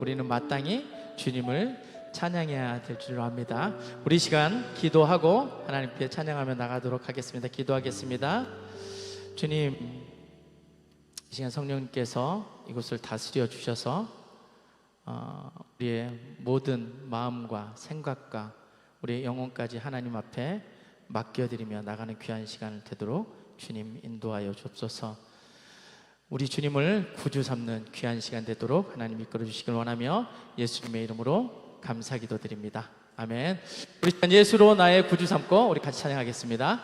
우리는 마땅히 주님을 찬양해야 될 줄로 압니다. 우리 시간 기도하고 하나님께 찬양하며 나가도록 하겠습니다. 기도하겠습니다. 주님, 이 시간 성령님께서 이곳을 다스려 주셔서 우리의 모든 마음과 생각과 우리의 영혼까지 하나님 앞에 맡겨드리며 나가는 귀한 시간을 되도록 주님 인도하여 주옵소서. 우리 주님을 구주 삼는 귀한 시간 되도록 하나님 이끌어 주시길 원하며 예수님의 이름으로 감사 기도드립니다. 아멘. 우리 예수로 나의 구주 삼고 우리 같이 찬양하겠습니다.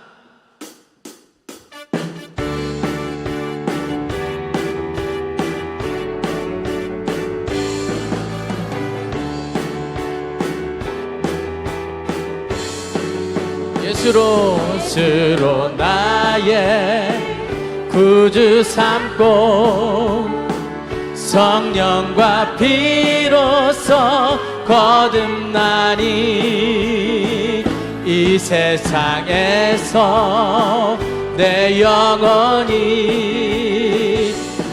예수로 나의 구주 삼고 성령과 피로써 거듭나니 이 세상에서 내 영혼이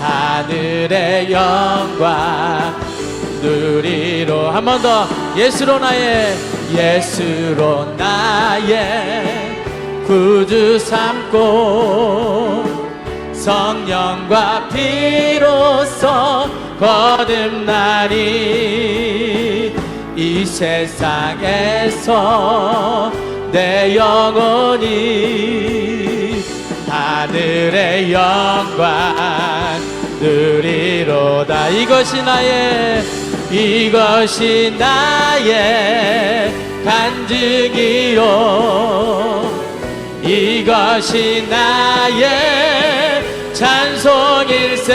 하늘의 영광 누리로. 한 번 더. 예수로 나의 구주 삼고 성령과 피로써 거듭나니 이 세상에서 내 영혼이 하늘의 영광 누리로다. 이것이 나의 간증이요, 이것이 나의 찬송일세.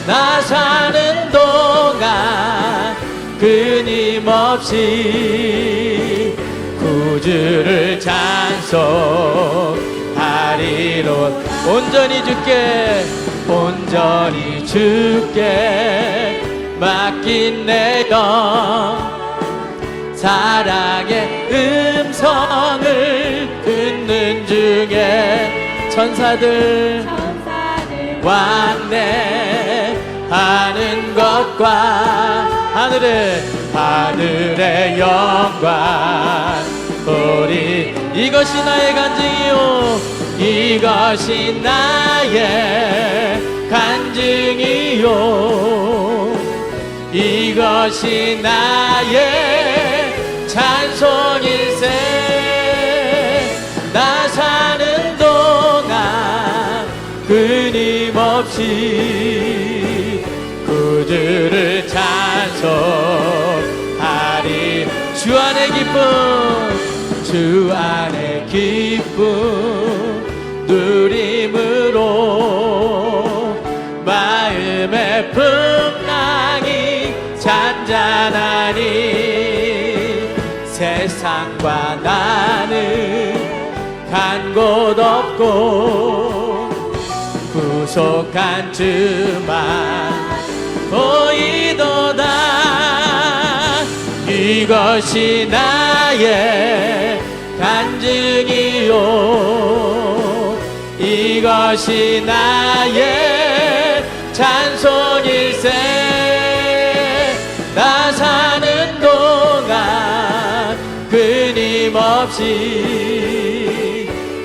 나 사는 동안 끊임없이 구주를 찬송하리로. 온전히 주께 맡긴 내 영, 사랑의 음성을 듣는 중에 천사들 왕래하는 것과 하늘의 영광 우리. 이것이 나의 간증이요, 이것이 나의 간증이요, 이것이 나의 찬송일세. 나 사는 동안 끊임없이 구주를 찬송하리. 주 안의 기쁨 누림으로 마음의 풍랑이 잔잔하니 세상과 나는 간 곳 없고 구속한 주만 보이도다. 이것이 나의 간증이요, 이것이 나의 찬송일세. 나 사는 동안 끊임없이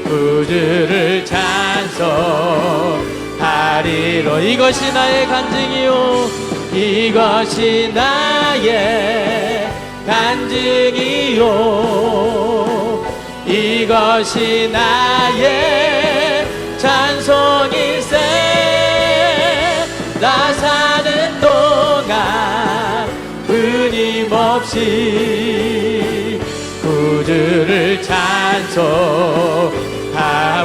구주를 찬송하리로. 이것이 나의 간증이요, 이것이 나의 간증이요, 이것이 나의 찬송일세. 나 사는 동안 끊임없이 구주를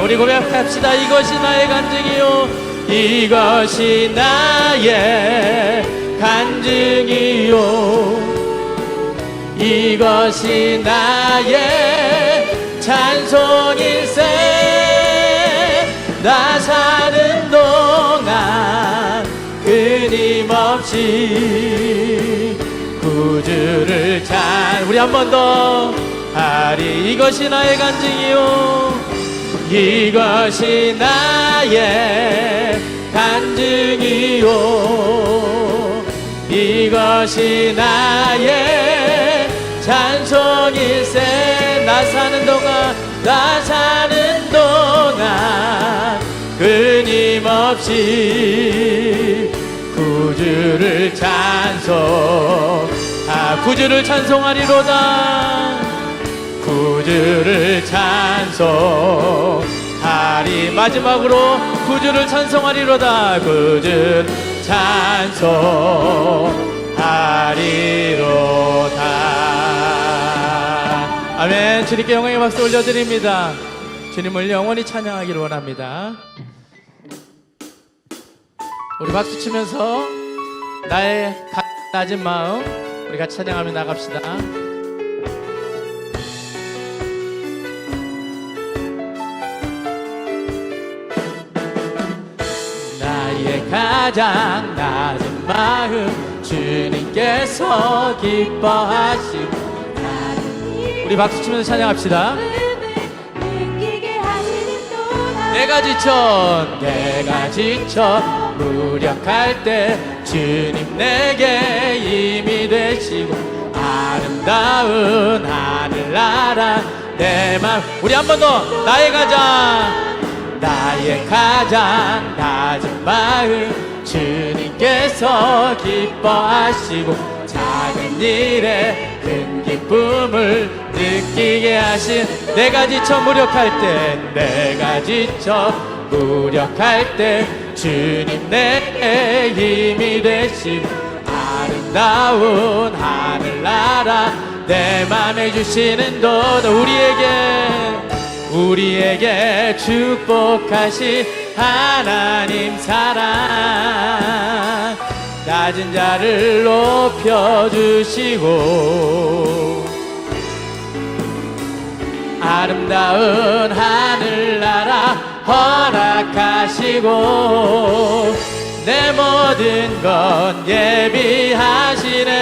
우리 고백합시다. 이것이 나의 간증이요, 이것이 나의 간증이요, 이것이 나의 찬송일세. 나 사는 동안 끊임없이 구주를 우리 한 번 더 하리. 이것이 나의 간증이요, 이것이 나의 간증이요, 이것이 나의 찬송일세. 나 사는 동안 끊임없이 구주를 구주를 찬송하리로다. 구주를 찬송하리. 마지막으로 구주를 찬송하리로다. 구주를 찬송하리로다. 아멘. 주님께 영광의 박수 올려드립니다. 주님을 영원히 찬양하기를 원합니다. 우리 박수 치면서 나의 낮은 마음 우리 같이 찬양하며 나갑시다. 나의 가장 낮은 마음 주님께서 기뻐하시고. 우리 박수 치면서 찬양합시다. 내가 지쳐 무력할 때 주님 내게 힘이 되시고 아름다운 하늘나라 내 맘. 우리 한 번 더. 나의 가장 낮은 마음 주님께서 기뻐하시고 작은 일에 큰 기쁨을 느끼게 하신. 내가 지쳐 무력할 때 주님 내게 힘이 되시고 아름다운 하늘나라 내 맘에 주시는 도다. 우리에게 축복하신 하나님 사랑 낮은 자를 높여주시고 아름다운 하늘나라 허락하시고 내 모든 것 예비하시네.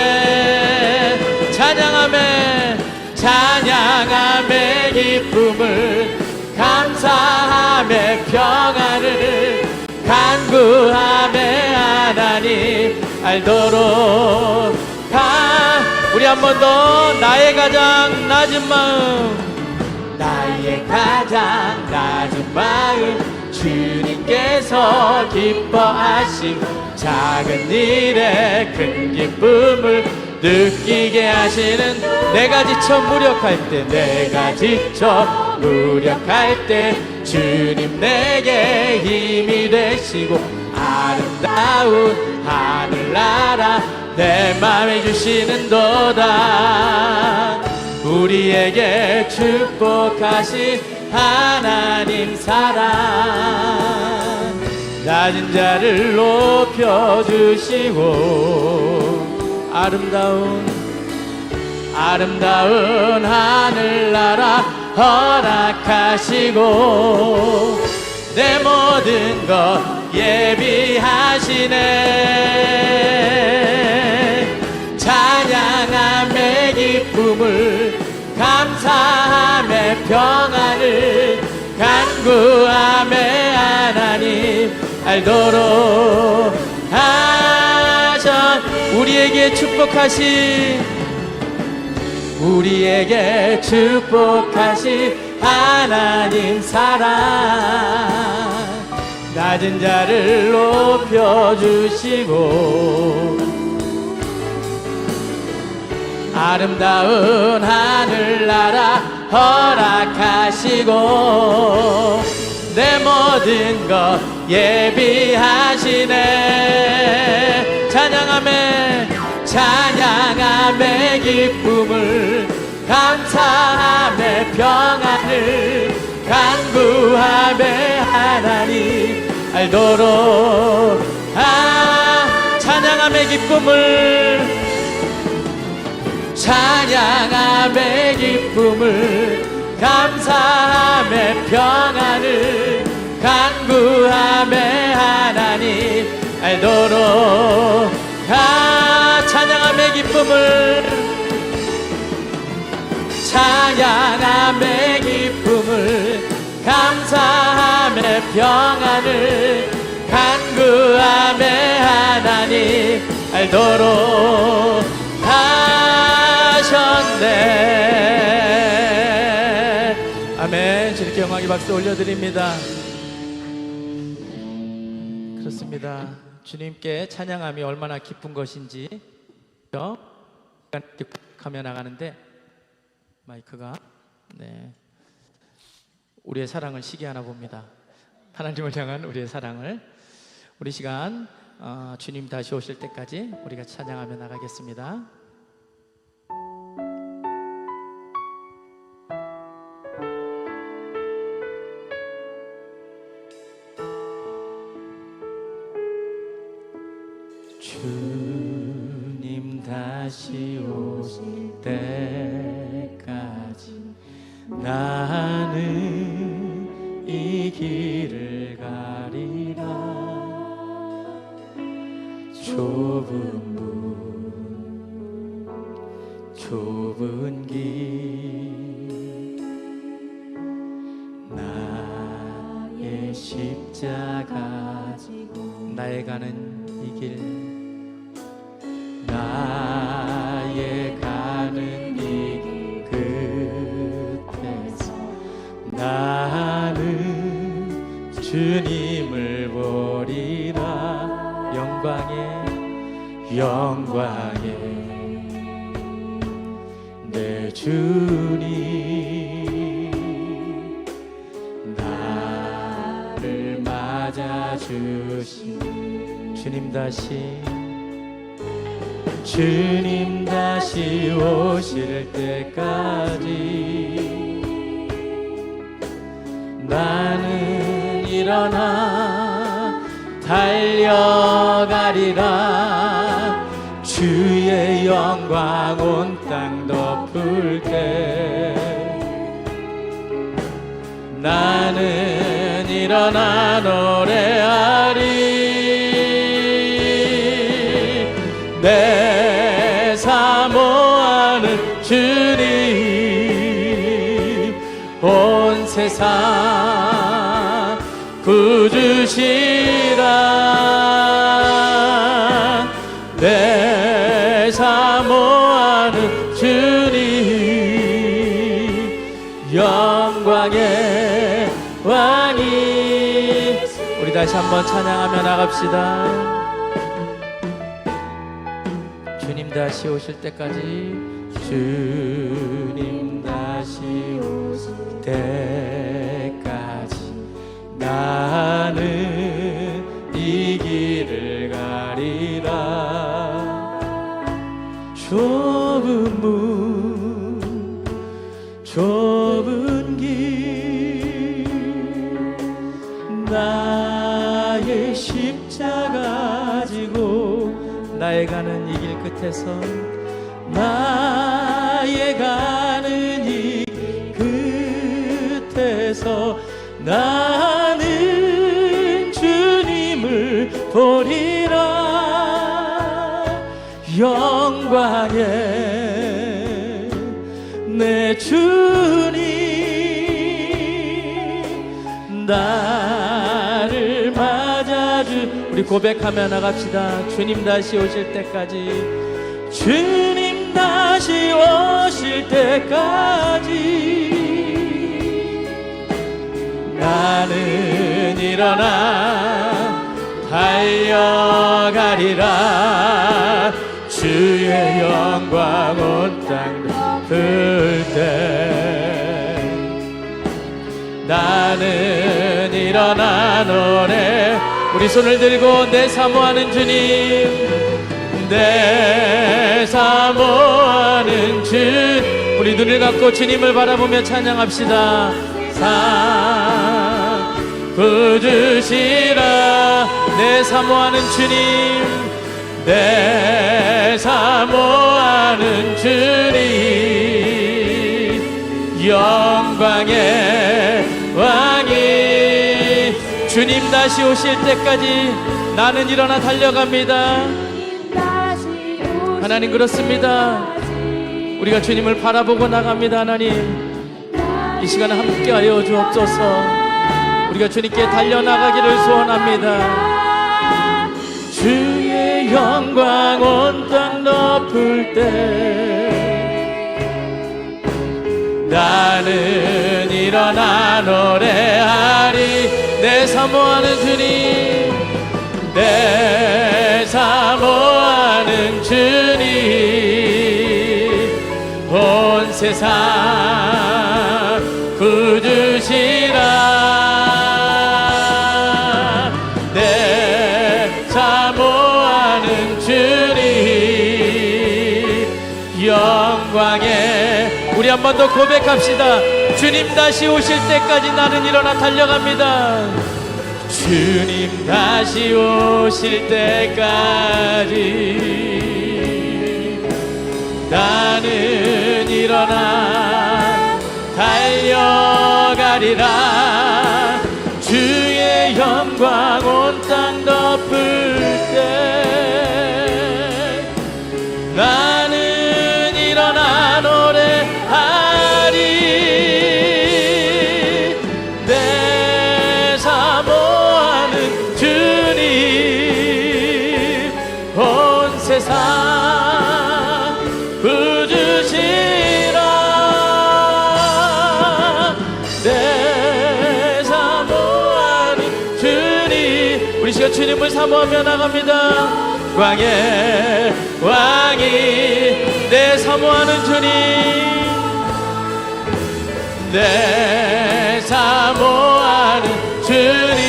찬양함에 기쁨을 감사함에 평안을 간구함에 하나님 알도록. 우리 한 번 더. 나의 가장 낮은 마음 주님께서 기뻐하시고 작은 일에 큰 기쁨을 느끼게 하시는. 내가 지쳐 무력할 때 주님 내게 힘이 되시고 아름다운 하늘나라 내 맘에 주시는 도다. 우리에게 축복하신 하나님 사랑 낮은 자를 높여주시고 아름다운 하늘나라 허락하시고 내 모든 것 예비하시네. 찬양함에 기쁨을 감사함에 평안을 간구함에 하나님 알도록 하셔. 우리에게 축복하신 하나님 사랑 낮은 자를 높여주시고 아름다운 하늘나라 허락하시고 내 모든 것 예비하시네. 찬양함에 기쁨을 감사함에 평안을 간구함에 하나님 알도록. 찬양함에 기쁨을 감사함에 평안을 간구함에 하나님 알도록. 찬양함에 기쁨을 감사함에 평안을 간구함에 하나님 살도록 하셨네. 아멘. 주님께 영광의 박수 올려드립니다. 그렇습니다. 주님께 찬양함이 얼마나 기쁜 것인지 하며 나가는데 마이크가 우리의 사랑을 시기하나 봅니다. 하나님을 향한 우리의 사랑을 우리 시간 주님 다시 오실 때까지 우리가 찬양하며 나가겠습니다. 주님 다시 오실 때까지 나는 이 길을 가리라. 좁은 문 좁은 길 나의 십자가 나의 가는 이 길 나의 가는 이 끝에서 나는 주님을 보리라. 영광에 내 주님 나를 맞아주신 주님 다시 오실 때까지 나는 일어나 달려가리라. 주의 영광 온 땅 덮을 때 나는 일어나 노래하리. 내 사모하는 주님 온 세상 구주시라. 내 사모하는 주님 영광의 왕이. 우리 다시 한번 찬양하며 나갑시다. 주님 다시 오실 때까지 주님 다시 오실 때까지 나는 이 길을 가리라. 좁은 문 좁은 길 나의 십자가 지고 나의 가는 이 길 끝에서 나의 가는 이 끝에서 나는 주님을 보리라. 영광에 내 주님 나를 맞아주. 우리 고백하며 나갑시다. 주님 다시 오실 때까지 주님 다시 오실 때까지 나는 일어나 달려가리라. 주의 영광 온 땅 덮을 때 나는 일어나 노래. 우리 손을 들고 내 사모하는 주님 내 사모하는 주. 우리 눈을 감고 주님을 바라보며 찬양합시다. 구주시라. 내 사모하는 주님 내 사모하는 주님 영광의 왕이. 주님 다시 오실 때까지 나는 일어나 달려갑니다. 하나님 그렇습니다. 우리가 주님을 바라보고 나갑니다. 하나님 이 시간에 함께하여 주옵소서. 우리가 주님께 달려나가기를 소원합니다. 주의 영광 온 땅 덮을 때 나는 일어나 노래하리. 내 사모하는 주님, 내 사모하는 주님, 온 세상 구주시라. 내 사모하는 주님, 영광에. 우리 한 번 더 고백합시다. 주님 다시 오실 때까지 나는 일어나 달려갑니다. 주님 다시 오실 때까지 나는 일어나 달려가리라. 주의 영광 온 땅 덮을 때 나는 일어나 노래하리. 내 사모하는 주님, 온 세상 구주시라. 내 사모하는 주님. 우리 시간 주님을 사모하며 나갑니다. 왕의 왕이 내 사모하는 주님, 내 사모하는 주님,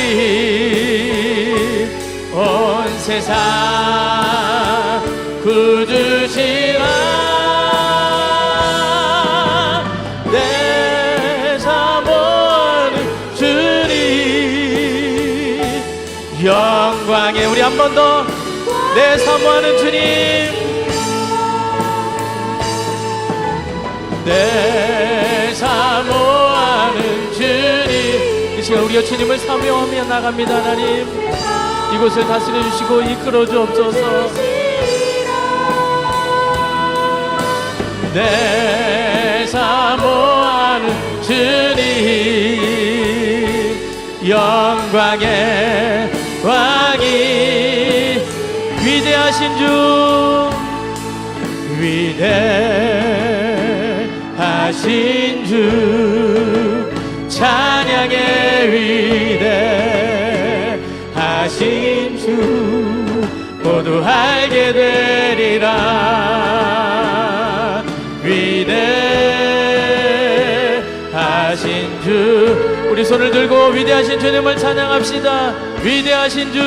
온 세상 구주시라. 내 사모하는 주님, 영광에. 우리 한 번 더. 내 사모하는 주님, 내 사모하는 주님. 이 시간 우리가 주님을 사모하며 나갑니다. 하나님, 이곳을 다스려 주시고 이끌어 주옵소서. 내 사모하는 주님, 영광의 왕이, 위대하신 주, 위대하신 주, 찬양의 위대하신 주, 모두 알게 되리라. 위대하신 주. 우리 손을 들고 위대하신 주님을 찬양합시다. 위대하신 주,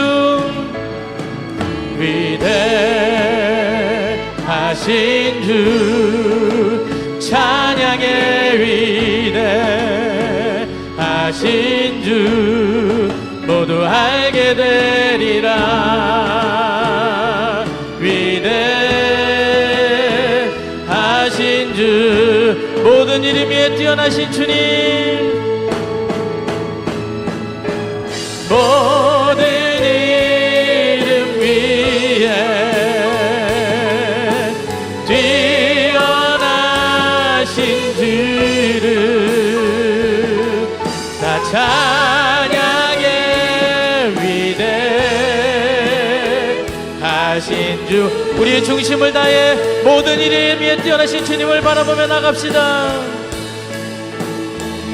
위대하신 주, 찬양의 위대하신 주, 모두 알게 되리라. 위대하신 주, 모든 이름 위에 뛰어나신 주님, 모든 이름 위에 뛰어나신 주를 다 찬양의 위대하신 주. 우리의 중심을 다해 모든 이름 위에 뛰어나신 주님을 바라보며 나갑시다.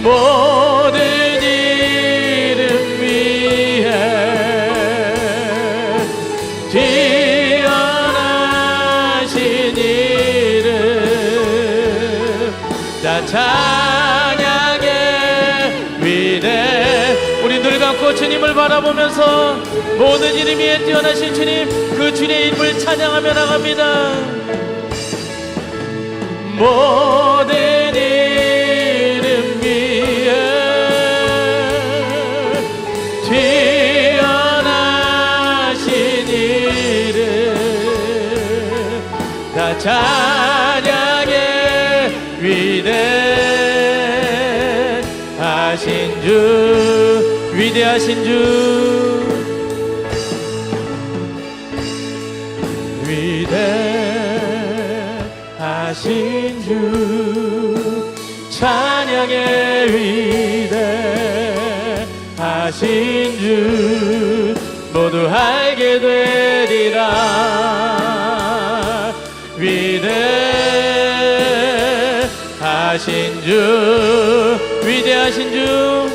모든 이름 위에 뛰어나신 이름 다 찬양의 위대. 우리 눈을 감고 주님을 바라보면서 모든 이름 위에 뛰어나신 주님, 그 주님의 이름을 찬양하며 나갑니다. 모든 이름 위에 뛰어나신 이름 다 찬양의 위대하신 주, 위대하신 주, 위대하신 주, 찬양의 위대하신 주, 모두 알게 되리라. 위대하신 주, 위대하신 주,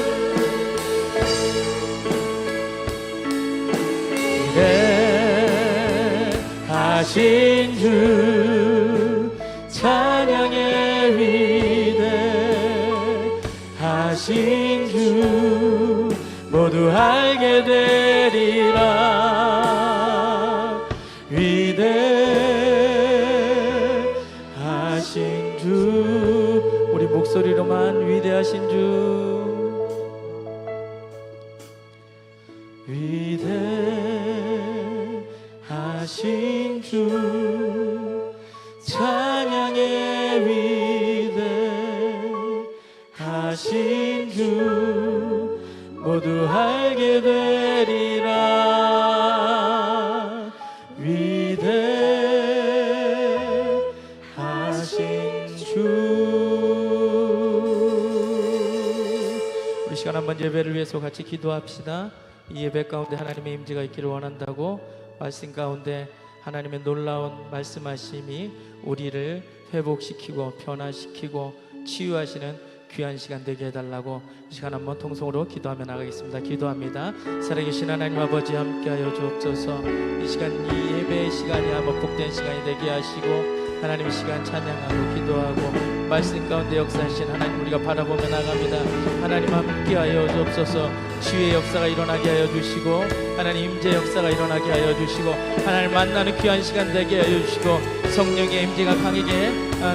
위대하신 주, 찬양의 위대하신 주, 모두 알게 되리라. 위대하신 주, 우리 목소리로만 위대하신 주, 위대하신 주, 찬양의 위대하신 주, 모두 알게 되리라. 위대하신 주. 우리 시간 한번 예배를 위해서 같이 기도합시다. 이 예배 가운데 하나님의 임재가 있기를 원한다고, 말씀 가운데 하나님의 놀라운 말씀하심이 우리를 회복시키고 변화시키고 치유하시는 귀한 시간 되게 해달라고 이 시간 한번 통성으로 기도하며 나가겠습니다. 기도합니다. 살아계신 하나님 아버지, 함께하여 주옵소서. 이 시간, 이 예배의 시간이 한번 복된 시간이 되게 하시고, 하나님의 시간 찬양하고 기도하고 말씀 가운데 역사하신 하나님 우리가 바라보며 나갑니다. 하나님 함께하여 주옵소서. 치유의 역사가 일어나게 하여 주시고, 하나님 임재 역사가 일어나게 하여 주시고, 하나님 만나는 귀한 시간 되게 하여 주시고, 성령의 임재가 강하게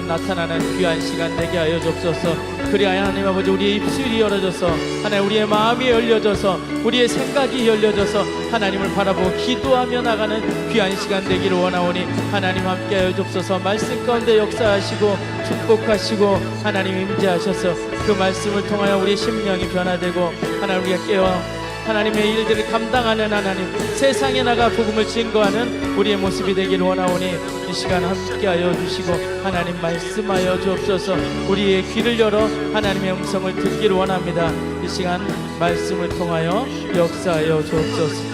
나타나는 귀한 시간 되게 하여 주옵소서. 그리하여 하나님 아버지, 우리의 입술이 열어져서, 하나님 우리의 마음이 열려져서, 우리의 생각이 열려져서 하나님을 바라보고 기도하며 나가는 귀한 시간 되기를 원하오니 하나님 함께하여 주옵소서. 말씀 가운데 역사하시고 축복하시고 하나님 임재하셔서 그 말씀을 통하여 우리의 심령이 변화되고, 하나님 우리가 깨어 하나님의 일들을 감당하는, 하나님 세상에 나가 복음을 증거하는 우리의 모습이 되기를 원하오니 이 시간 함께하여 주시고 하나님 말씀하여 주옵소서. 우리의 귀를 열어 하나님의 음성을 듣기를 원합니다. 이 시간 말씀을 통하여 역사하여 주옵소서.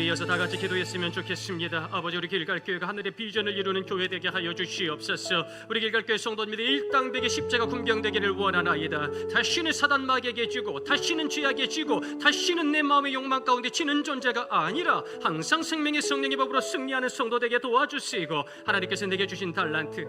이어서 다 같이 기도했으면 좋겠습니다. 아버지, 우리 길갈교회가 하늘의 비전을 이루는 교회 되게 하여 주시옵소서. 우리 길갈교회 성도님들이 일당되게 십자가 군병되기를 원하나이다. 다시는 사단 마귀에게 지고, 다시는 죄악에 지고, 다시는 내 마음의 욕망 가운데 지는 존재가 아니라 항상 생명의 성령의 법으로 승리하는 성도 되게 도와주시고, 하나님께서 내게 주신 달란트,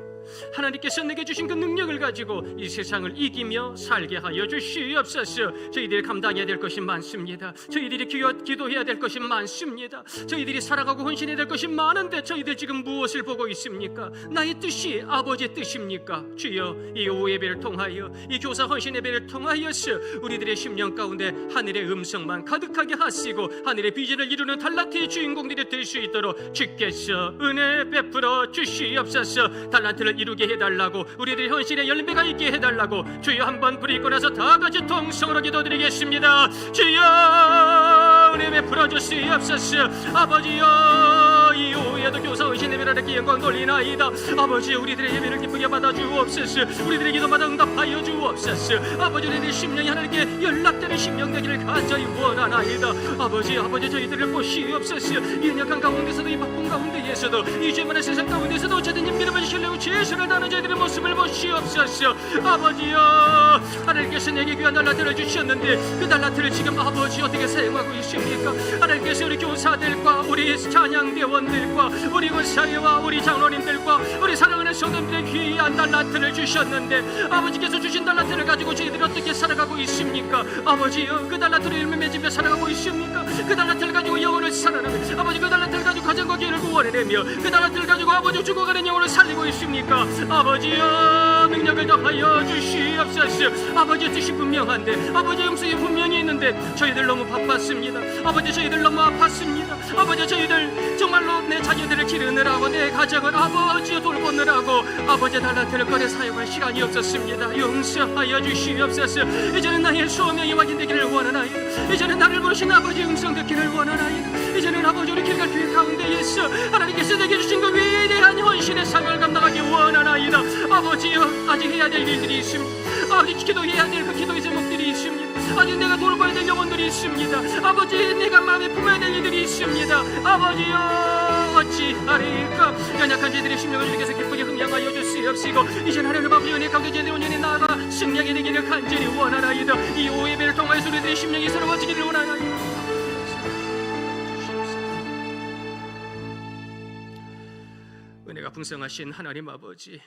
하나님께서 내게 주신 그 능력을 가지고 이 세상을 이기며 살게 하여 주시옵소서. 저희들이 감당해야 될 것이 많습니다. 저희들이 기도해야 될 것이 많습니다. 저희들이 살아가고 헌신해야 될 것이 많은데 저희들 지금 무엇을 보고 있습니까? 나의 뜻이 아버지의 뜻입니까? 주여, 이 오후 예배를 통하여, 이 교사 헌신 예배를 통하여서 우리들의 심령 가운데 하늘의 음성만 가득하게 하시고 하늘의 비전을 이루는 달란트의 주인공들이 될 수 있도록 주께서 은혜 베풀어 주시옵소서. 달란트를 이루게 해달라고, 우리들의 헌신의 열매가 있게 해달라고 주여 한번 부르고 나서 다 같이 통성으로 기도드리겠습니다. 주여 은혜 베풀어 주시옵소서. 아버지여, 이 오후에도 교사 헌신 예배를 이렇게 영광 돌리나이다. 아버지, 우리들의 예배를 기쁘게 받아 주옵소서. 우리들의 기도마다 응답하여 주옵소서. 아버지, 우리들의 심령이 하나님께 연락되는 심령 되기를 간절히 원하나이다. 아버지, 저희들을 보시옵소서. 이 연약한 가운데서도, 이 바쁜 가운데에서도, 이 죄 많은 세상 가운데서도 어쨌든 믿음을 주시려고 최선을 다하는 저희들의 모습을 보시옵소서. 아버지여, 하나님께서 내게 귀한 달란트를 주셨는데 그 달란트를 지금 아버지 어떻게 사용하고 있습니까? 하나님께서 우리 교사들과 우리 찬양대원들과 우리 권사회와 우리 장로님들과 우리 사랑하는 성도님들의 귀한 달란트를 주셨는데 아버지께서 주신 달란트를 가지고 저희들이 어떻게 살아가고 있습니까? 아버지여, 그 달란트를 열매 맺으며 살아가고 있습니까? 그 달란트를 가지고 영혼을 살아내며, 아버지 그 달란트를 가지고 가정과 교회를 구원해내며, 그 달란트를 가지고 아버지 죽어가는 영혼을 살리고 있습니까? 아버지여, 능력을 더하여 주시옵소서. 아버지의 뜻이 분명한데, 아버지의 음성이 분명히 있는데 저희들 너무 바빴습니다. 아버지, 저희들 너무 아팠습니다. 아버지, 저희들 정말로 내 자녀들을 기르느라고, 내 가정을 아버지 돌보느라고 아버지 달란트를 꺼내 사용할 시간이 없었습니다. 용서하여 주시옵소서. 이제는 나의 소명이 확인되기를 원하나이다. 이제는 나를 부르신 아버지 음성 듣기를 원하나이다. 이제는 아버지, 우리 길갈교회 가운데에서 하나님께서 내게 주신 그 위대한 헌신의 상을 감당하기 원하나이다. 아버지여, 아직 해야 될 일들이 있습니다. 아버지, 기도해야 될 그 기도의 제목들이 있습니다. 아버지 내가 돌봐야 될 영혼들이 있습니다. 아버지 내가 마음에 품어야 될 일들이 있습니다. 아버지여 어찌하리까. 연약한 자들의 심령을 주께서 기쁘게 흠양하여 주시옵시고 이제 하나님 아버지 은혜 가운데 제대로 온전히 나아가 승리하게 되기를 간절히 원하나이다. 이 오후 예배를 통하여 우리들의 심령이 새로워지기를 원하나이다. 은혜가 풍성하신 하나님 아버지,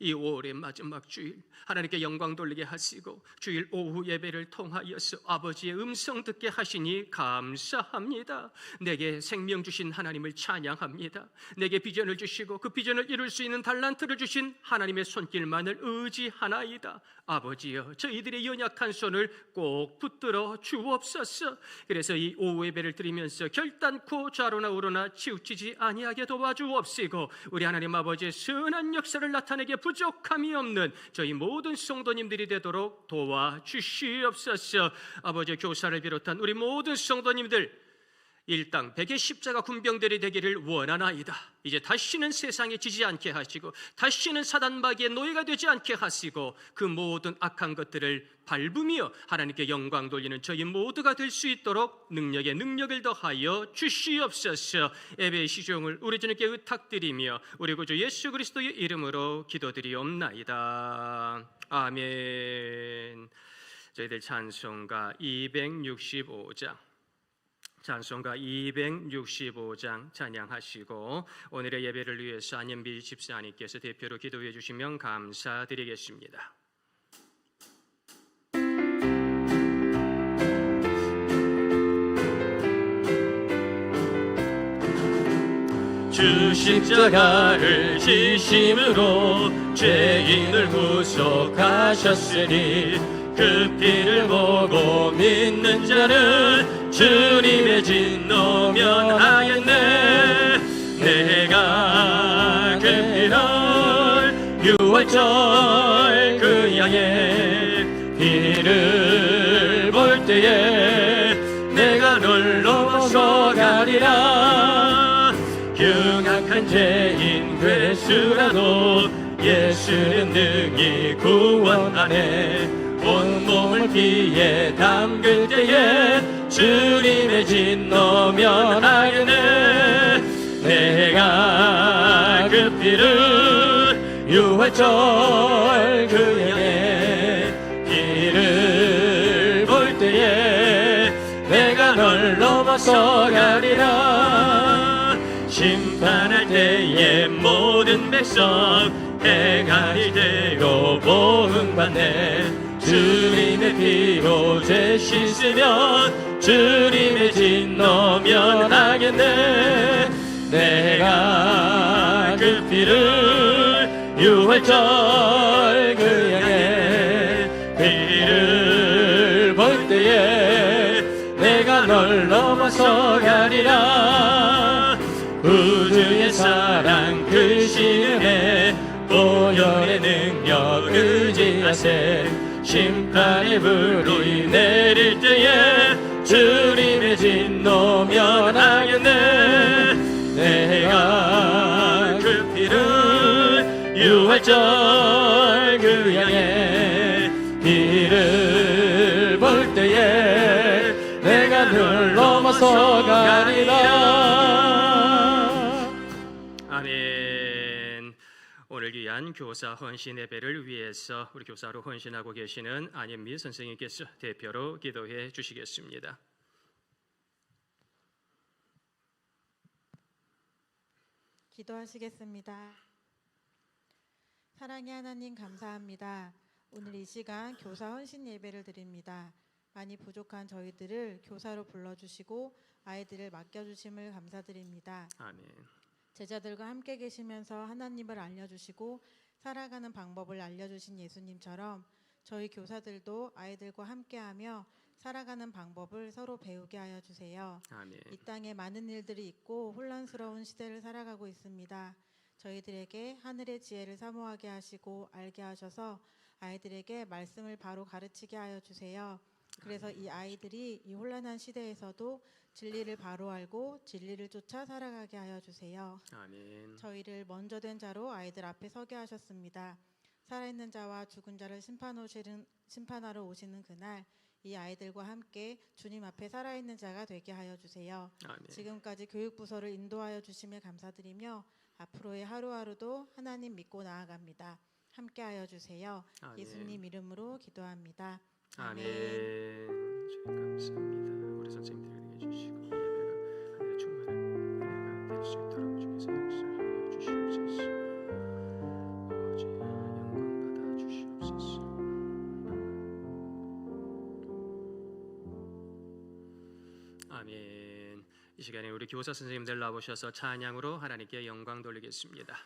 이 5월의 마지막 주일 하나님께 영광 돌리게 하시고 주일 오후 예배를 통하여서 아버지의 음성 듣게 하시니 감사합니다. 내게 생명 주신 하나님을 찬양합니다. 내게 비전을 주시고 그 비전을 이룰 수 있는 달란트를 주신 하나님의 손길만을 의지하나이다. 아버지여, 저희들의 연약한 손을 꼭 붙들어 주옵소서. 그래서 이 오후 예배를 드리면서 결단코 좌로나 우로나 치우치지 아니하게 도와주옵시고 우리 하나님 아버지의 선한 역사를 나타내게 부족함이 없는 저희 모든 성도님들이 되도록 도와주시옵소서. 아버지, 교사를 비롯한 우리 모든 성도님들 일당 백의 십자가 군병들이 되기를 원하나이다. 이제 다시는 세상에 지지 않게 하시고 다시는 사단마귀의 노예가 되지 않게 하시고 그 모든 악한 것들을 밟으며 하나님께 영광 돌리는 저희 모두가 될 수 있도록 능력에 능력을 더하여 주시옵소서. 예배의 시종을 우리 주님께 의탁드리며 우리 구주 예수 그리스도의 이름으로 기도드리옵나이다. 아멘. 저희들 찬송가 265장 찬송가 265장 찬양하시고 오늘의 예배를 위해서 안현비 집사님께서 대표로 기도해 주시면 감사드리겠습니다. 주 십자가를 지심으로 죄인을 구속하셨으니 그 피를 보고 믿는 자는 주님의 진노 면하였네. 내가 그 피를 6월절 그 양의 피를 볼 때에 내가 널 넘어서 가리라. 경악한 죄인 괴수라도 예수는 능히 구원하네. 온몸을 피에 담글 때에 주님의 진노 면하였네. 내가 그 피를 6월절 그 양의 피를 볼 때에 내가 널 넘어서 가리라. 심판할 때에 모든 백성 행하리 되고 보응받네. 주님의 피로 죄 씻으면 주님의 진노 면하겠네. 내가 그 피를 6월절 그 양의 피를 볼 때에 내가 널 넘어서 가리라. 우주의 사랑 크시네. 보혈의 능력 의지하세. 심판의 불이 내릴 때에 주님의 진노 면하겠네. 내가 그 피를 6월절 그 양의 피를 볼 때에 내가 늘 넘어서 가리라. 아멘. 오늘 귀한 교사 헌신 예배를 위해서 우리 교사로 헌신하고 계시는 안현미 선생님께서 대표로 기도해 주시겠습니다. 기도하시겠습니다. 사랑의 하나님 감사합니다. 오늘 이 시간 교사 헌신 예배를 드립니다. 많이 부족한 저희들을 교사로 불러주시고 아이들을 맡겨주심을 감사드립니다. 아멘. 제자들과 함께 계시면서 하나님을 알려주시고 살아가는 방법을 알려주신 예수님처럼 저희 교사들도 아이들과 함께하며 살아가는 방법을 서로 배우게 하여 주세요. 아멘. 이 땅에 많은 일들이 있고 혼란스러운 시대를 살아가고 있습니다. 저희들에게 하늘의 지혜를 사모하게 하시고 알게 하셔서 아이들에게 말씀을 바로 가르치게 하여 주세요. 그래서 이 아이들이 이 혼란한 시대에서도 진리를 바로 알고 진리를 쫓아 살아가게 하여 주세요. 아멘. 저희를 먼저 된 자로 아이들 앞에 서게 하셨습니다. 살아있는 자와 죽은 자를 심판하러 오시는 그날 이 아이들과 함께 주님 앞에 살아있는 자가 되게 하여 주세요. 아멘. 지금까지 교육부서를 인도하여 주심에 감사드리며 앞으로의 하루하루도 하나님 믿고 나아갑니다. 함께하여 주세요. 아멘. 예수님 이름으로 기도합니다. 아멘. 주님 감사합니다. 우리 선생님들에게 주시고 예배가 하늘의 충만한 은혜가 될 수 있도록 주께서 역사하여 주시옵소서. 아버지 영광 받아 주시옵소서. 아멘. 이 시간에 우리 교사 선생님들 나오셔서 찬양으로 하나님께 영광 돌리겠습니다.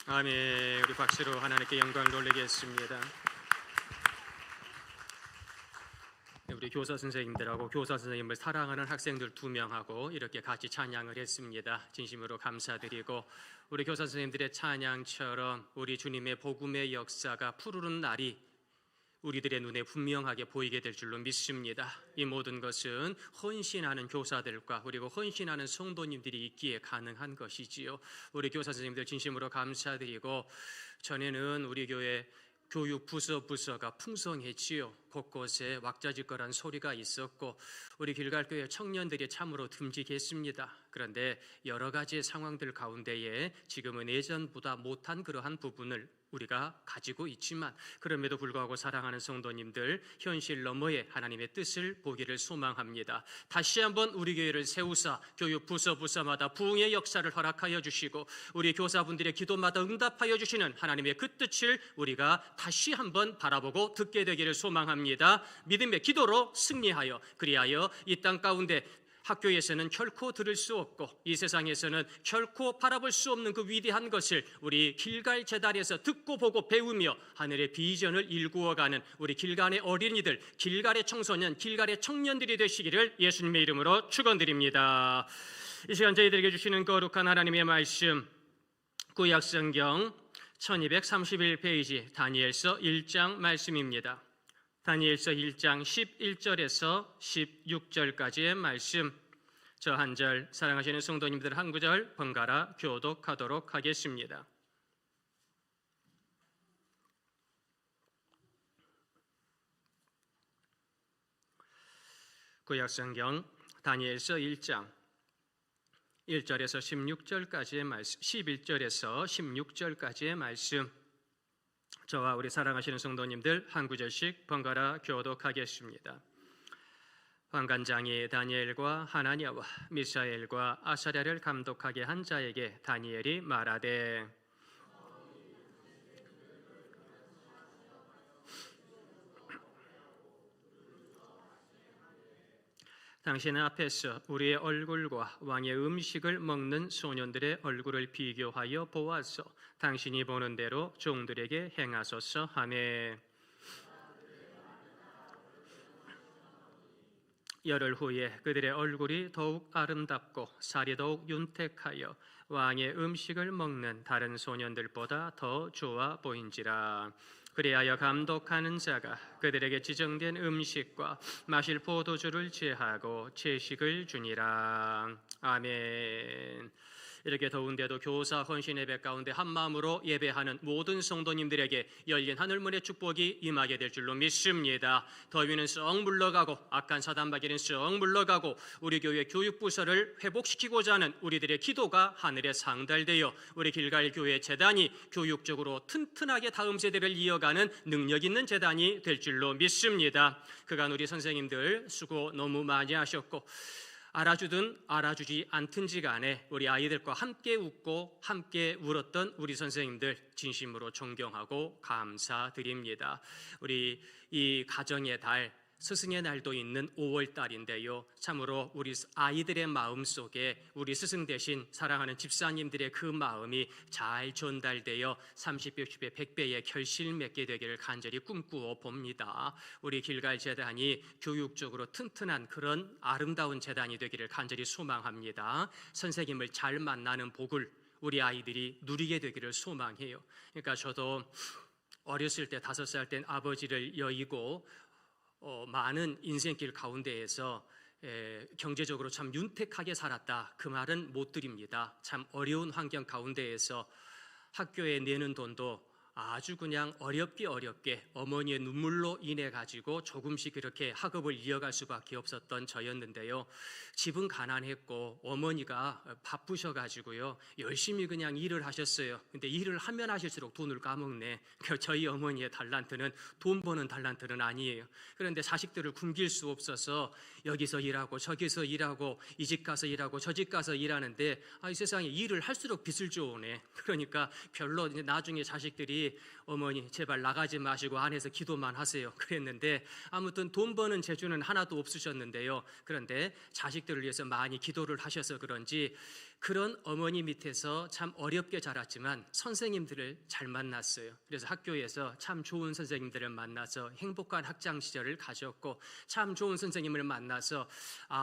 아멘. 우리 박수로 하나님께 영광 돌리겠습니다. 우리 교사 선생님들하고 교사 선생님을 사랑하는 학생들 2명하고 이렇게 같이 찬양을 했습니다. 진심으로 감사드리고 우리 교사 선생님들의 찬양처럼 우리 주님의 복음의 역사가 푸르른 날이 우리들의 눈에 분명하게 보이게 될 줄로 믿습니다. 이 모든 것은 헌신하는 교사들과 그리고 헌신하는 성도님들이 있기에 가능한 것이지요. 우리 교사 선생님들 진심으로 감사드리고 전에는 우리 교회 교육 부서가 풍성했지요. 곳곳에 왁자지껄한 소리가 있었고 우리 길갈교회 청년들이 참으로 듬직했습니다. 그런데 여러 가지 상황들 가운데에 지금은 예전보다 못한 그러한 부분을 우리가 가지고 있지만 그럼에도 불구하고 사랑하는 성도님들, 현실 너머에 하나님의 뜻을 보기를 소망합니다. 다시 한번 우리 교회를 세우사 교육 부서마다 부흥의 역사를 허락하여 주시고 우리 교사분들의 기도마다 응답하여 주시는 하나님의 그 뜻을 우리가 다시 한번 바라보고 듣게 되기를 소망합니다. 믿음의 기도로 승리하여 그리하여 이 땅 가운데 학교에서는 결코 들을 수 없고 이 세상에서는 결코 바라볼 수 없는 그 위대한 것을 우리 길갈 제단에서 듣고 보고 배우며 하늘의 비전을 일구어가는 우리 길갈의 어린이들, 길갈의 청소년, 길갈의 청년들이 되시기를 예수님의 이름으로 축원드립니다. 이 시간 저희들에게 주시는 거룩한 하나님의 말씀, 구약성경 1231페이지 다니엘서 1장 말씀입니다. 다니엘서 1장 11절에서 16절까지의 말씀, 저 한 절 사랑하시는 성도님들 한 구절 번갈아 교독하도록 하겠습니다. 구약성경 다니엘서 1장 1절에서 16절까지의 말씀, 11절에서 16절까지의 말씀, 저와 우리 사랑하시는 성도님들 한 구절씩 번갈아 교독하겠습니다. 환관장이 다니엘과 하나냐와 미사엘과 아사랴를 감독하게 한 자에게 다니엘이 말하되 당신 앞에서 우리의 얼굴과 왕의 음식을 먹는 소년들의 얼굴을 비교하여 보아서 당신이 보는 대로 종들에게 행하소서 하매 열흘 후에 그들의 얼굴이 더욱 아름답고 살이 더욱 윤택하여 왕의 음식을 먹는 다른 소년들보다 더 좋아 보인지라. 그리하여 감독하는 자가 그들에게 지정된 음식과 마실 포도주를 제하고 채식을 주니라. 아멘. 이렇게 더운데도 교사 헌신 예배 가운데 한 마음으로 예배하는 모든 성도님들에게 열린 하늘문의 축복이 임하게 될 줄로 믿습니다. 더위는 썩 물러가고 악한 사단마귀는 썩 물러가고 우리 교회 교육부서를 회복시키고자 하는 우리들의 기도가 하늘에 상달되어 우리 길갈 교회 재단이 교육적으로 튼튼하게 다음 세대를 이어가는 능력 있는 재단이 될 줄로 믿습니다. 그간 우리 선생님들 수고 너무 많이 하셨고 알아주든 알아주지 않든지 간에 우리 아이들과 함께 웃고 함께 울었던 우리 선생님들 진심으로 존경하고 감사드립니다. 우리 이 가정의 달 스승의 날도 있는 5월 달인데요. 참으로 우리 아이들의 마음속에 우리 스승 대신 사랑하는 집사님들의 그 마음이 잘 전달되어 30배, 60배, 100배의 결실 맺게 되기를 간절히 꿈꾸어 봅니다. 우리 길갈 재단이 교육적으로 튼튼한 그런 아름다운 재단이 되기를 간절히 소망합니다. 선생님을 잘 만나는 복을 우리 아이들이 누리게 되기를 소망해요. 그러니까 저도 어렸을 때 5살 땐 아버지를 여의고 많은 인생길 가운데에서 경제적으로 참 윤택하게 살았다, 그 말은 못 드립니다. 참 어려운 환경 가운데에서 학교에 내는 돈도 아주 그냥 어렵게 어머니의 눈물로 인해 가지고 조금씩 이렇게 학업을 이어갈 수밖에 없었던 저였는데요. 집은 가난했고 어머니가 바쁘셔 가지고요 열심히 그냥 일을 하셨어요. 근데 일을 하면 하실수록 돈을 까먹네. 저희 어머니의 달란트는 돈 버는 달란트는 아니에요. 그런데 자식들을 굶길 수 없어서 여기서 일하고 저기서 일하고 이 집 가서 일하고 저 집 가서 일하는데 이 세상에 일을 할수록 빚을 져오네. 그러니까 별로 이제 나중에 자식들이 어머니 제발 나가지 마시고 안에서 기도만 하세요 그랬는데 아무튼 돈 버는 재주는 하나도 없으셨는데요. 그런데 자식들을 위해서 많이 기도를 하셔서 그런지 그런 어머니 밑에서 참 어렵게 자랐지만 선생님들을 잘 만났어요. 그래서 학교에서 참 좋은 선생님들을 만나서 행복한 학창 시절을 가졌고 참 좋은 선생님을 만나서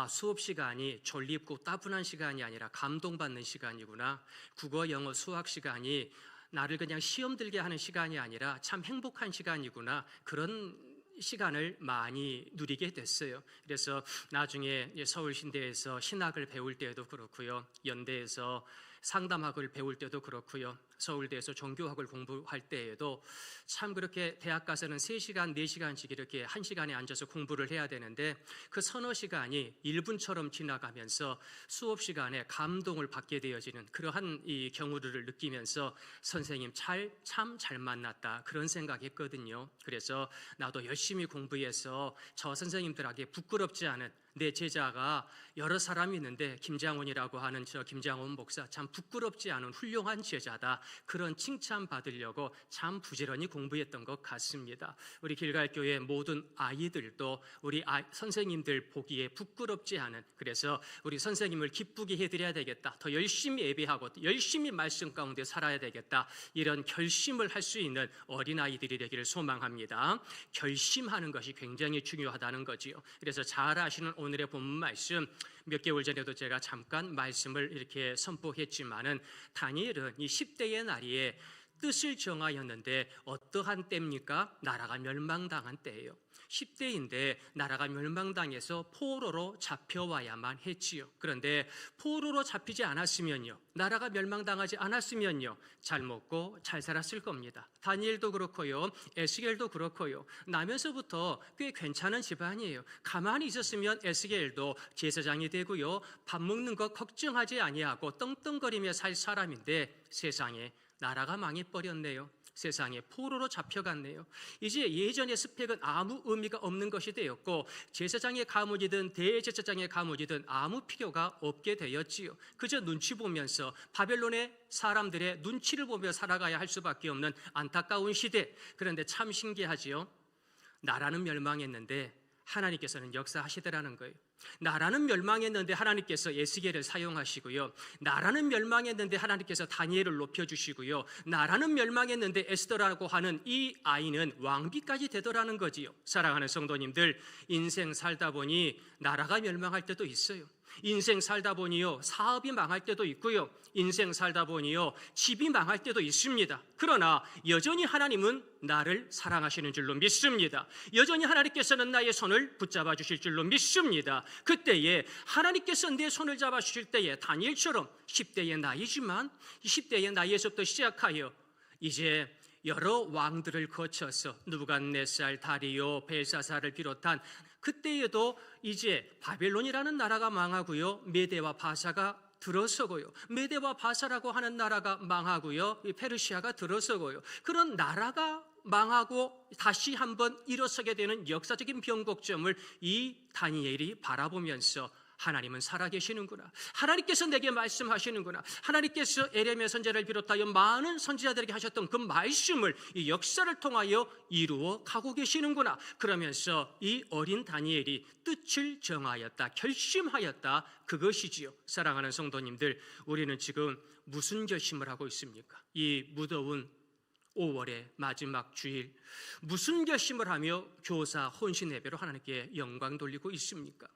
수업 시간이 졸립고 따분한 시간이 아니라 감동받는 시간이구나. 국어, 영어, 수학 시간이 나를 그냥 시험 들게 하는 시간이 아니라 참 행복한 시간이구나. 그런 시간을 많이 누리게 됐어요. 그래서 나중에 서울신대에서 신학을 배울 때에도 그렇고요, 연대에서 상담학을 배울 때도 그렇고요, 서울대에서 종교학을 공부할 때에도 참 그렇게 대학 가서는 3시간, 4시간씩 이렇게 1시간에 앉아서 공부를 해야 되는데 그 서너 시간이 1분처럼 지나가면서 수업 시간에 감동을 받게 되어지는 그러한 이 경우를 느끼면서 선생님 참 잘 만났다, 그런 생각했거든요. 그래서 나도 열심히 공부해서 저 선생님들에게 부끄럽지 않은 내 제자가 여러 사람이 있는데 김장훈이라고 하는 저 김장훈 목사 참 부끄럽지 않은 훌륭한 제자다, 그런 칭찬 받으려고 참 부지런히 공부했던 것 같습니다. 우리 길갈교회 모든 아이들도 우리 선생님들 보기에 부끄럽지 않은, 그래서 우리 선생님을 기쁘게 해드려야 되겠다, 더 열심히 예배하고 열심히 말씀 가운데 살아야 되겠다, 이런 결심을 할 수 있는 어린아이들이 되기를 소망합니다. 결심하는 것이 굉장히 중요하다는 거지요. 그래서 잘 아시는 오늘의 본문 말씀, 몇 개월 전에도 제가 잠깐 말씀을 이렇게 선포했지만은 다니엘은 이 10대의 나리에 뜻을 정하였는데 어떠한 때입니까? 나라가 멸망당한 때예요. 10대인데 나라가 멸망당해서 포로로 잡혀와야만 했지요. 그런데 포로로 잡히지 않았으면요, 나라가 멸망당하지 않았으면요, 잘 먹고 잘 살았을 겁니다. 다니엘도 그렇고요, 에스겔도 그렇고요, 나면서부터 꽤 괜찮은 집안이에요. 가만히 있었으면 에스겔도 제사장이 되고요, 밥 먹는 거 걱정하지 아니하고 떵떵거리며 살 사람인데 세상에 나라가 망해버렸네요. 세상에 포로로 잡혀갔네요. 이제 예전의 스펙은 아무 의미가 없는 것이 되었고 제사장의 가문이든 대제사장의 가문이든 아무 필요가 없게 되었지요. 그저 눈치 보면서 바벨론의 사람들의 눈치를 보며 살아가야 할 수밖에 없는 안타까운 시대. 그런데 참 신기하지요. 나라는 멸망했는데 하나님께서는 역사하시더라는 거예요. 나라는 멸망했는데 하나님께서 에스겔을 사용하시고요, 나라는 멸망했는데 하나님께서 다니엘을 높여주시고요, 나라는 멸망했는데 에스더라고 하는 이 아이는 왕비까지 되더라는 거지요. 사랑하는 성도님들, 인생 살다 보니 나라가 멸망할 때도 있어요. 인생 살다 보니요, 사업이 망할 때도 있고요, 인생 살다 보니요, 집이 망할 때도 있습니다. 그러나 여전히 하나님은 나를 사랑하시는 줄로 믿습니다. 여전히 하나님께서는 나의 손을 붙잡아 주실 줄로 믿습니다. 그때에 하나님께서 내 손을 잡아 주실 때에 다니엘처럼 10대의 나이지만 10대의 나이에서부터 시작하여 이제 여러 왕들을 거쳐서 느부갓네살, 다리오, 벨사사를 비롯한 그때에도 이제 바벨론이라는 나라가 망하고요, 메대와 바사가 들어서고요, 메대와 바사라고 하는 나라가 망하고요, 페르시아가 들어서고요, 그런 나라가 망하고 다시 한번 일어서게 되는 역사적인 변곡점을 이 다니엘이 바라보면서 하나님은 살아계시는구나, 하나님께서 내게 말씀하시는구나, 하나님께서 에레미야 선지자를 비롯하여 많은 선지자들에게 하셨던 그 말씀을 이 역사를 통하여 이루어 가고 계시는구나, 그러면서 이 어린 다니엘이 뜻을 정하였다, 결심하였다, 그것이지요. 사랑하는 성도님들, 우리는 지금 무슨 결심을 하고 있습니까? 이 무더운 5월의 마지막 주일 무슨 결심을 하며 교사 혼신 예배로 하나님께 영광 돌리고 있습니까?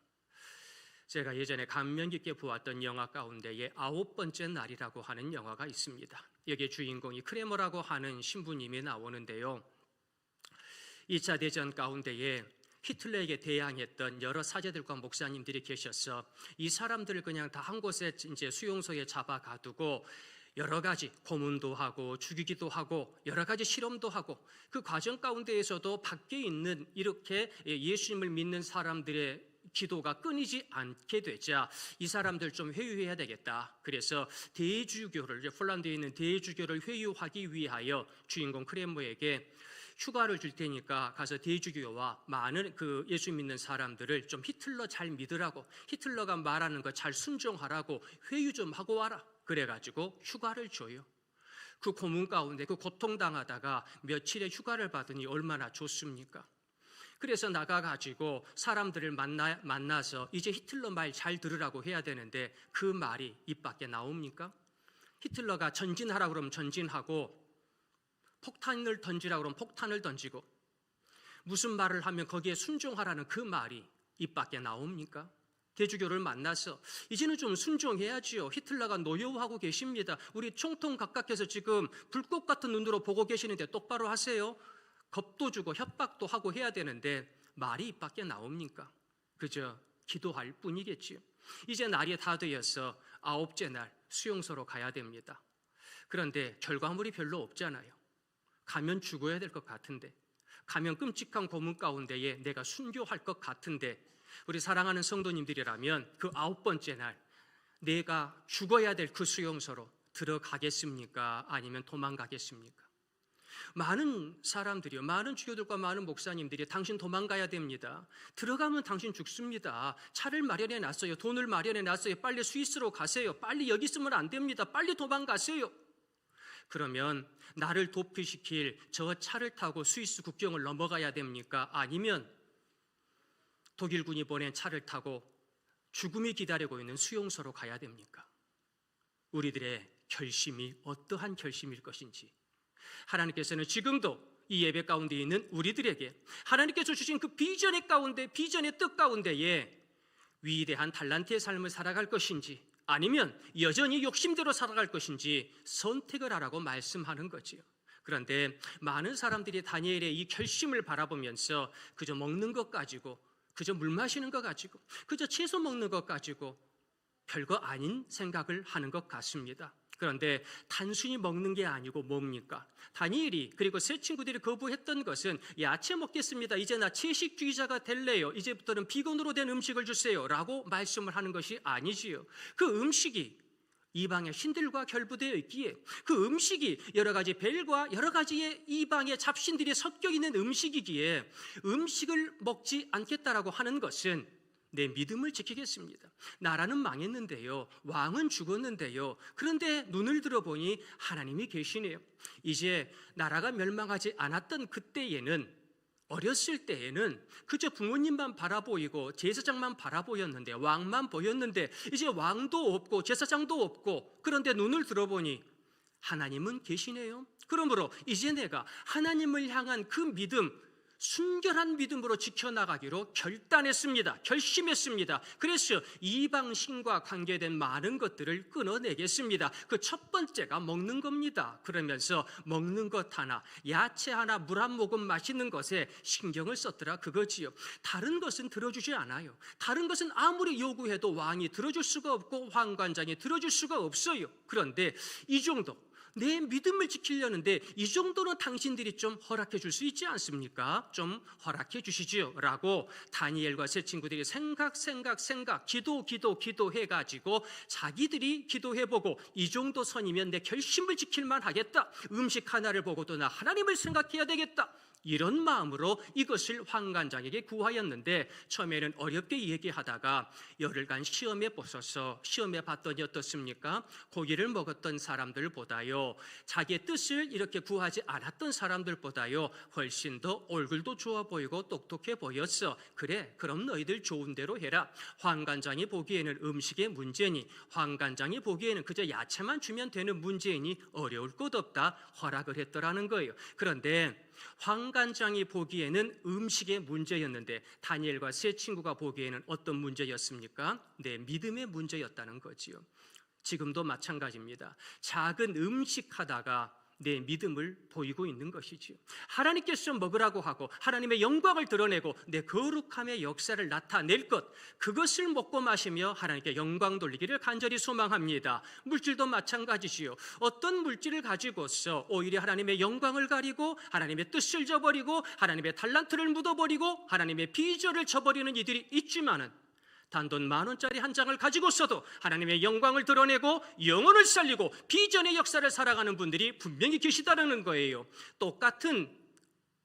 제가 예전에 감명 깊게 보았던 영화 가운데에 9번째 날이라고 하는 영화가 있습니다. 여기에 주인공이 크레머라고 하는 신부님이 나오는데요, 2차 대전 가운데에 히틀러에게 대항했던 여러 사제들과 목사님들이 계셔서 이 사람들을 그냥 다 한 곳에 이제 수용소에 잡아 가두고 여러 가지 고문도 하고 죽이기도 하고 여러 가지 실험도 하고 그 과정 가운데에서도 밖에 있는 이렇게 예수님을 믿는 사람들의 기도가 끊이지 않게 되자 이 사람들 좀 회유해야 되겠다. 그래서 대주교를, 폴란드에 있는 대주교를 회유하기 위하여 주인공 크레모에게 휴가를 줄 테니까 가서 대주교와 많은 그 예수 믿는 사람들을 좀 히틀러 잘 믿으라고, 히틀러가 말하는 거 잘 순종하라고 회유 좀 하고 와라. 그래가지고 휴가를 줘요. 그 고문 가운데 그 고통당하다가 며칠의 휴가를 받으니 얼마나 좋습니까? 그래서 나가가지고 사람들을 만나서 이제 히틀러 말 잘 들으라고 해야 되는데 그 말이 입 밖에 나옵니까? 히틀러가 전진하라고 그러면 전진하고 폭탄을 던지라고 그러면 폭탄을 던지고 무슨 말을 하면 거기에 순종하라는 그 말이 입 밖에 나옵니까? 대주교를 만나서 이제는 좀 순종해야지요. 히틀러가 노여워하고 계십니다. 우리 총통 각각해서 지금 불꽃 같은 눈으로 보고 계시는데 똑바로 하세요. 겁도 주고 협박도 하고 해야 되는데 말이 입 밖에 나옵니까? 그저 기도할 뿐이겠지요. 이제 날이 다 되어서 9째 날 수용소로 가야 됩니다. 그런데 결과물이 별로 없잖아요. 가면 죽어야 될 것 같은데, 가면 끔찍한 고문 가운데에 내가 순교할 것 같은데, 우리 사랑하는 성도님들이라면 그 9번째 날 내가 죽어야 될 그 수용소로 들어가겠습니까? 아니면 도망가겠습니까? 많은 사람들이요, 많은 주교들과 많은 목사님들이 당신 도망가야 됩니다. 들어가면 당신 죽습니다. 차를 마련해 놨어요. 돈을 마련해 놨어요. 빨리 스위스로 가세요. 빨리 여기 있으면 안 됩니다. 빨리 도망가세요. 그러면 나를 도피시킬 저 차를 타고 스위스 국경을 넘어가야 됩니까? 아니면 독일군이 보낸 차를 타고 죽음이 기다리고 있는 수용소로 가야 됩니까? 우리들의 결심이 어떠한 결심일 것인지, 하나님께서는 지금도 이 예배 가운데 있는 우리들에게 하나님께서 주신 그 비전의 가운데, 비전의 뜻 가운데에 위대한 달란트의 삶을 살아갈 것인지, 아니면 여전히 욕심대로 살아갈 것인지 선택을 하라고 말씀하는 거지요. 그런데 많은 사람들이 다니엘의 이 결심을 바라보면서 그저 먹는 것 가지고, 그저 물 마시는 것 가지고, 그저 채소 먹는 것 가지고 별거 아닌 생각을 하는 것 같습니다. 그런데 단순히 먹는 게 아니고 뭡니까? 다니엘이, 그리고 세 친구들이 거부했던 것은 야채 먹겠습니다. 이제 나 채식주의자가 될래요. 이제부터는 비건으로 된 음식을 주세요 라고 말씀을 하는 것이 아니지요. 그 음식이 이방의 신들과 결부되어 있기에, 그 음식이 여러 가지 벨과 여러 가지의 이방의 잡신들이 섞여 있는 음식이기에 음식을 먹지 않겠다라고 하는 것은 내 믿음을 지키겠습니다. 나라는 망했는데요, 왕은 죽었는데요, 그런데 눈을 들어보니 하나님이 계시네요. 이제 나라가 멸망하지 않았던 그때에는, 어렸을 때에는 그저 부모님만 바라보이고 제사장만 바라보였는데, 왕만 보였는데, 이제 왕도 없고 제사장도 없고, 그런데 눈을 들어보니 하나님은 계시네요. 그러므로 이제 내가 하나님을 향한 그 믿음, 순결한 믿음으로 지켜나가기로 결단했습니다. 결심했습니다. 그래서 이방신과 관계된 많은 것들을 끊어내겠습니다. 그 첫 번째가 먹는 겁니다. 그러면서 먹는 것 하나, 야채 하나, 물 한 모금 마시는 것에 신경을 썼더라 그거지요. 다른 것은 들어주지 않아요. 다른 것은 아무리 요구해도 왕이 들어줄 수가 없고 황관장이 들어줄 수가 없어요. 그런데 이 정도, 내 믿음을 지키려는데 이 정도는 당신들이 좀 허락해 줄 수 있지 않습니까? 좀 허락해 주시지요 라고 다니엘과 세 친구들이 생각 기도해가지고 자기들이 기도해보고 이 정도 선이면 내 결심을 지킬만 하겠다, 음식 하나를 보고도 나 하나님을 생각해야 되겠다, 이런 마음으로 이것을 황관장에게 구하였는데, 처음에는 어렵게 얘기하다가 열흘간 시험에 보셔서 시험에 봤더니 어떻습니까? 고기를 먹었던 사람들보다요, 자기의 뜻을 이렇게 구하지 않았던 사람들보다요 훨씬 더 얼굴도 좋아 보이고 똑똑해 보였어. 그래, 그럼 너희들 좋은 대로 해라. 황관장이 보기에는 음식의 문제니, 황관장이 보기에는 그저 야채만 주면 되는 문제이니 어려울 것 없다 허락을 했더라는 거예요. 그런데 황관장이 보기에는 음식의 문제였는데 다니엘과 세 친구가 보기에는 어떤 문제였습니까? 내 믿음의 문제였다는 거지요. 지금도 마찬가지입니다. 작은 음식 하다가 내 믿음을 보이고 있는 것이지요. 하나님께서 먹으라고 하고 하나님의 영광을 드러내고 내 거룩함의 역사를 나타낼 것, 그것을 먹고 마시며 하나님께 영광 돌리기를 간절히 소망합니다. 물질도 마찬가지지요. 어떤 물질을 가지고서 오히려 하나님의 영광을 가리고 하나님의 뜻을 저버리고 하나님의 달란트를 묻어버리고 하나님의 비전을 저버리는 이들이 있지만은, 단돈 10,000원짜리 한 장을 가지고서도 하나님의 영광을 드러내고 영혼을 살리고 비전의 역사를 살아가는 분들이 분명히 계시다는 거예요. 똑같은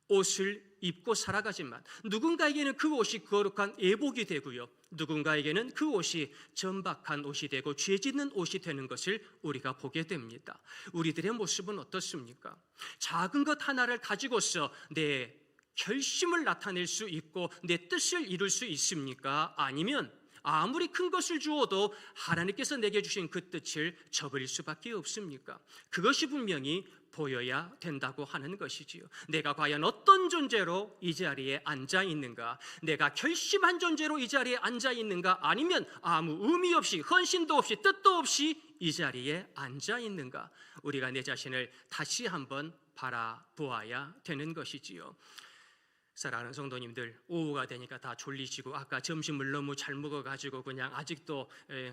옷을 입고 살아가지만 누군가에게는 그 옷이 거룩한 예복이 되고요, 누군가에게는 그 옷이 전박한 옷이 되고 죄 짓는 옷이 되는 것을 우리가 보게 됩니다. 우리들의 모습은 어떻습니까? 작은 것 하나를 가지고서 내 결심을 나타낼 수 있고 내 뜻을 이룰 수 있습니까? 아니면 아무리 큰 것을 주어도 하나님께서 내게 주신 그 뜻을 저버릴 수밖에 없습니까? 그것이 분명히 보여야 된다고 하는 것이지요. 내가 과연 어떤 존재로 이 자리에 앉아 있는가? 내가 결심한 존재로 이 자리에 앉아 있는가? 아니면 아무 의미 없이, 헌신도 없이, 뜻도 없이 이 자리에 앉아 있는가? 우리가 내 자신을 다시 한번 바라보아야 되는 것이지요. 사랑하는 성도님들, 오후가 되니까 다 졸리시고 아까 점심을 너무 잘 먹어가지고 그냥 아직도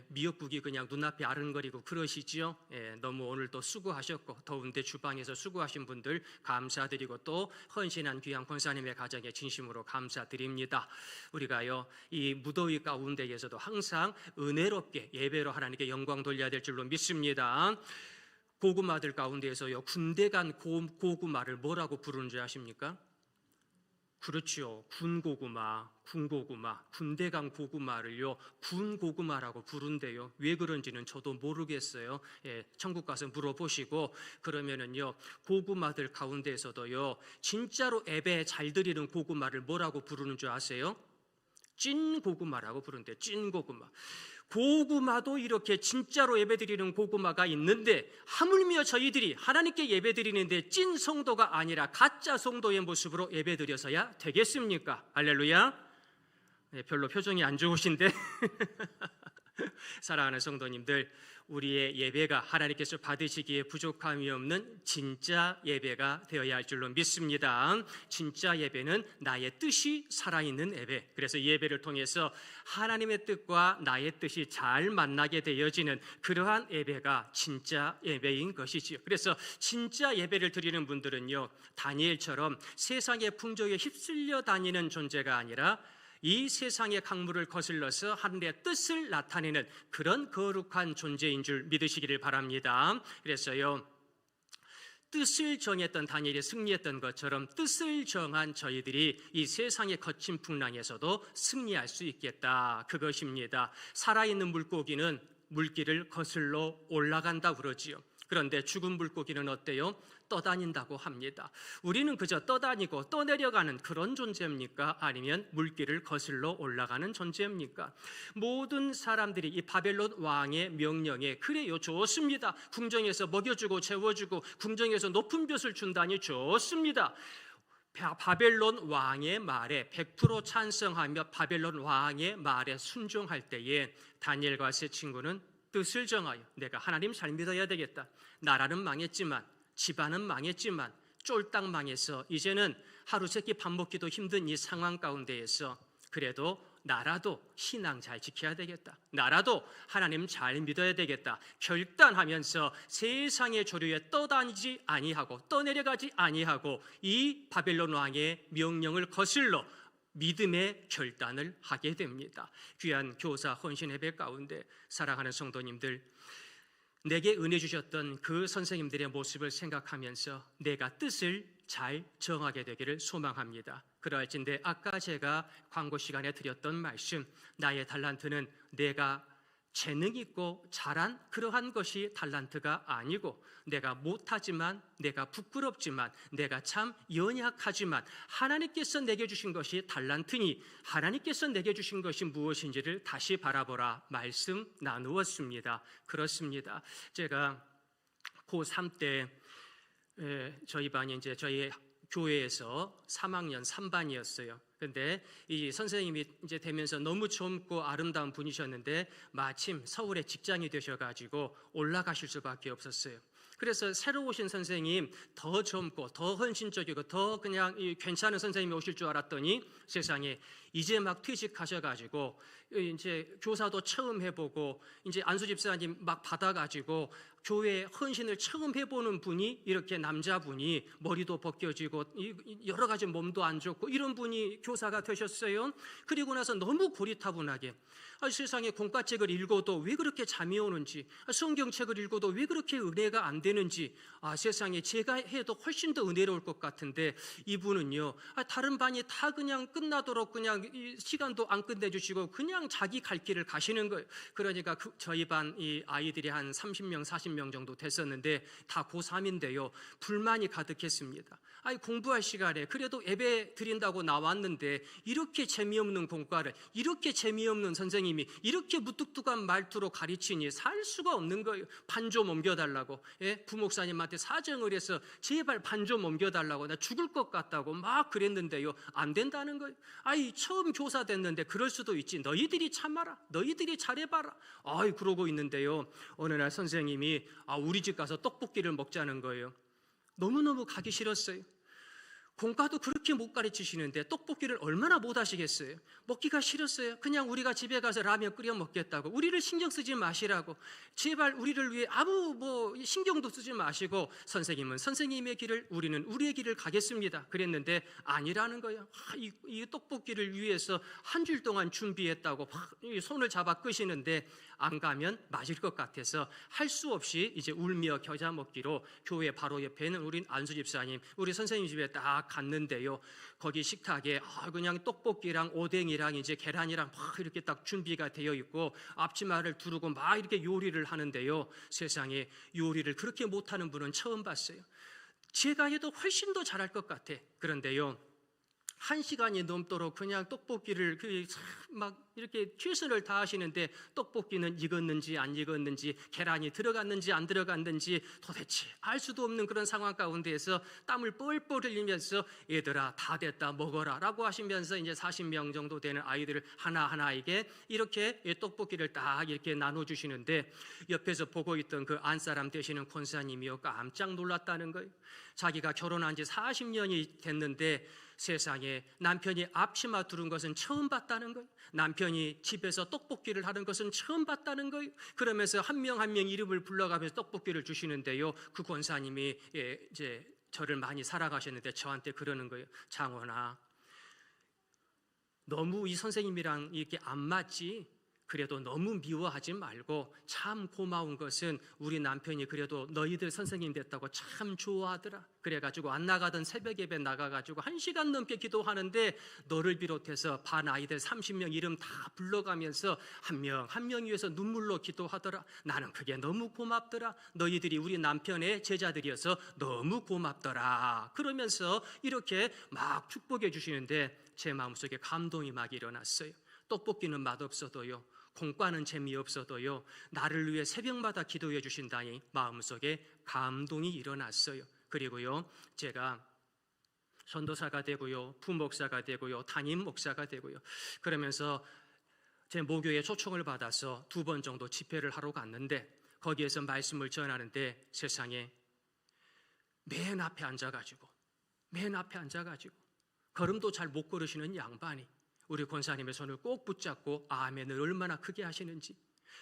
미역국이 그냥 눈앞에 아른거리고 그러시지요. 너무 오늘 또 수고하셨고 더운데 주방에서 수고하신 분들 감사드리고 또 헌신한 귀한 권사님의 가정에 진심으로 감사드립니다. 우리가요 이 무더위 가운데에서도 항상 은혜롭게 예배로 하나님께 영광 돌려야 될 줄로 믿습니다. 고구마들 가운데에서요 군대 간 고구마를 뭐라고 부르는지 아십니까? 그렇죠. 군고구마, 군대 간 고구마를요 군고구마라고 부른대요. 왜 그런지는 저도 모르겠어요. 천국 가서 물어보시고. 그러면은요 고구마들 가운데에서도요 진짜로 예배 잘 드리는 고구마를 뭐라고 부르는 줄 아세요? 찐 고구마라고 부른대요. 찐 고구마. 고구마도 이렇게 진짜로 예배드리는 고구마가 있는데 하물며 저희들이 하나님께 예배드리는데 찐 성도가 아니라 가짜 성도의 모습으로 예배드려서야 되겠습니까? 할렐루야. 별로 표정이 안 좋으신데 사랑하는 성도님들, 우리의 예배가 하나님께서 받으시기에 부족함이 없는 진짜 예배가 되어야 할 줄로 믿습니다. 진짜 예배는 나의 뜻이 살아있는 예배. 그래서 예배를 통해서 하나님의 뜻과 나의 뜻이 잘 만나게 되어지는 그러한 예배가 진짜 예배인 것이지요. 그래서 진짜 예배를 드리는 분들은요 다니엘처럼 세상의 풍조에 휩쓸려 다니는 존재가 아니라 이 세상의 강물을 거슬러서 하늘의 뜻을 나타내는 그런 거룩한 존재인 줄 믿으시기를 바랍니다. 그래서요 뜻을 정했던 다니엘이 승리했던 것처럼 뜻을 정한 저희들이 이 세상의 거친 풍랑에서도 승리할 수 있겠다, 그것입니다. 살아있는 물고기는 물길을 거슬러 올라간다 그러지요. 그런데 죽은 물고기는 어때요? 떠다닌다고 합니다. 우리는 그저 떠다니고 떠내려가는 그런 존재입니까? 아니면 물길을 거슬러 올라가는 존재입니까? 모든 사람들이 이 바벨론 왕의 명령에 그래요, 좋습니다. 궁정에서 먹여주고 재워주고 궁정에서 높은 벼슬 준다니 좋습니다. 바벨론 왕의 말에 100% 찬성하며 바벨론 왕의 말에 순종할 때에 다니엘과 세 친구는 뜻을 정하여 내가 하나님 잘 믿어야 되겠다. 나라는 망했지만, 집안은 망했지만, 쫄딱 망해서 이제는 하루 세끼 밥 먹기도 힘든 이 상황 가운데에서 그래도 나라도 신앙 잘 지켜야 되겠다. 나라도 하나님 잘 믿어야 되겠다. 결단하면서 세상의 조류에 떠다니지 아니하고 떠내려가지 아니하고 이 바벨론 왕의 명령을 거슬러 믿음의 결단을 하게 됩니다. 귀한 교사 헌신 예배 가운데 사랑하는 성도님들, 내게 은혜 주셨던 그 선생님들의 모습을 생각하면서 내가 뜻을 잘 정하게 되기를 소망합니다. 그러할진데 아까 제가 광고 시간에 드렸던 말씀, 나의 달란트는 내가 재능 있고 잘한 그러한 것이 달란트가 아니고 내가 못하지만, 내가 부끄럽지만, 내가 참 연약하지만 하나님께서 내게 주신 것이 달란트니 하나님께서 내게 주신 것이 무엇인지를 다시 바라보라 말씀 나누었습니다. 그렇습니다. 제가 고3 때 저희 반이 이제 저희 교회에서 3학년 3반이었어요. 근데 이 선생님이 이제 되면서 너무 젊고 아름다운 분이셨는데 마침 서울에 직장이 되셔가지고 올라가실 수밖에 없었어요. 그래서 새로 오신 선생님, 더 젊고 더 헌신적이고 더 그냥 괜찮은 선생님이 오실 줄 알았더니 세상에 이제 막 퇴직하셔가지고 이제 교사도 처음 해보고 이제 안수 집사님 막 받아가지고 교회 헌신을 처음 해보는 분이 이렇게 남자분이 머리도 벗겨지고 여러 가지 몸도 안 좋고 이런 분이 교사가 되셨어요. 그리고 나서 너무 고리타분하게 세상에 공과책을 읽어도 왜 그렇게 잠이 오는지, 성경책을 읽어도 왜 그렇게 은혜가 안 되는지, 세상에 제가 해도 훨씬 더 은혜로울 것 같은데 이분은요 다른 반이 다 그냥 끝나도록 그냥 시간도 안 끝내주시고 그냥 자기 갈 길을 가시는 거예요. 그러니까 저희 반 이 아이들이 한 30명 40명 정도 됐었는데 다 고3인데요 불만이 가득했습니다. 공부할 시간에 그래도 예배 드린다고 나왔는데 이렇게 재미없는 공과를, 이렇게 재미없는 선생님이 이렇게 무뚝뚝한 말투로 가르치니 살 수가 없는 거예요. 반 좀 옮겨달라고, 부목사님한테 사정을 해서 제발 반 좀 옮겨달라고, 나 죽을 것 같다고 막 그랬는데요 안 된다는 거예요. 처음 교사 됐는데 그럴 수도 있지, 너희들이 참아라, 너희들이 잘해봐라, 그러고 있는데요 어느 날 선생님이 우리 집 가서 떡볶이를 먹자는 거예요. 너무너무 가기 싫었어요. 공과도 그렇게 못 가르치시는데 떡볶이를 얼마나 못 하시겠어요? 먹기가 싫었어요. 그냥 우리가 집에 가서 라면 끓여 먹겠다고, 우리를 신경 쓰지 마시라고, 제발 우리를 위해 아무 신경도 쓰지 마시고 선생님은 선생님의 길을, 우리는 우리의 길을 가겠습니다 그랬는데 아니라는 거예요. 이 떡볶이를 위해서 한 줄 동안 준비했다고 손을 잡아 끄시는데 안 가면 맞을 것 같아서 할 수 없이 이제 울며 겨자 먹기로 교회 바로 옆에 있는 우리 안수 집사님, 우리 선생님 집에 딱 갔는데요. 거기 식탁에 그냥 떡볶이랑 오뎅이랑 이제 계란이랑 막 이렇게 딱 준비가 되어 있고 앞치마를 두르고 막 이렇게 요리를 하는데요. 세상에 요리를 그렇게 못하는 분은 처음 봤어요. 제가 해도 훨씬 더 잘할 것 같아. 그런데요, 1시간이 넘도록 그냥 떡볶이를 막 이렇게 최선을 다하시는데 떡볶이는 익었는지 안 익었는지, 계란이 들어갔는지 안 들어갔는지 도대체 알 수도 없는 그런 상황 가운데에서 땀을 뻘뻘 흘리면서 얘들아 다 됐다 먹어라 라고 하시면서 이제 40명 정도 되는 아이들을 하나하나에게 이렇게 떡볶이를 딱 이렇게 나눠주시는데 옆에서 보고 있던 그 안사람 되시는 권사님이요 깜짝 놀랐다는 거예요. 자기가 결혼한 지 40년이 됐는데 세상에 남편이 앞치마 두른 것은 처음 봤다는 거예요. 남편이 집에서 떡볶이를 하는 것은 처음 봤다는 거예요. 그러면서 한 명 한 명 이름을 불러가면서 떡볶이를 주시는데요. 그 권사님이 이제 저를 많이 살아가셨는데 저한테 그러는 거예요. 장원아, 너무 이 선생님이랑 이렇게 안 맞지? 그래도 너무 미워하지 말고 참 고마운 것은 우리 남편이 그래도 너희들 선생님 됐다고 참 좋아하더라. 그래가지고 안 나가던 새벽 예배 나가가지고 1시간 넘게 기도하는데 너를 비롯해서 반 아이들 30명 이름 다 불러가면서 한 명 한 명 위해서 눈물로 기도하더라. 나는 그게 너무 고맙더라. 너희들이 우리 남편의 제자들이어서 너무 고맙더라. 그러면서 이렇게 막 축복해 주시는데 제 마음속에 감동이 막 일어났어요. 떡볶이는 맛없어도요, 공과는 재미없어도요, 나를 위해 새벽마다 기도해 주신다니 마음속에 감동이 일어났어요. 그리고요, 제가 전도사가 되고요, 부목사가 되고요, 담임 목사가 되고요, 그러면서 제 모교에 초청을 받아서 2번 정도 집회를 하러 갔는데 거기에서 말씀을 전하는데 세상에 맨 앞에 앉아가지고 걸음도 잘 못 걸으시는 양반이 우리 권사님의 손을 꼭 붙잡고 아멘을 얼마나 크게 하시는지,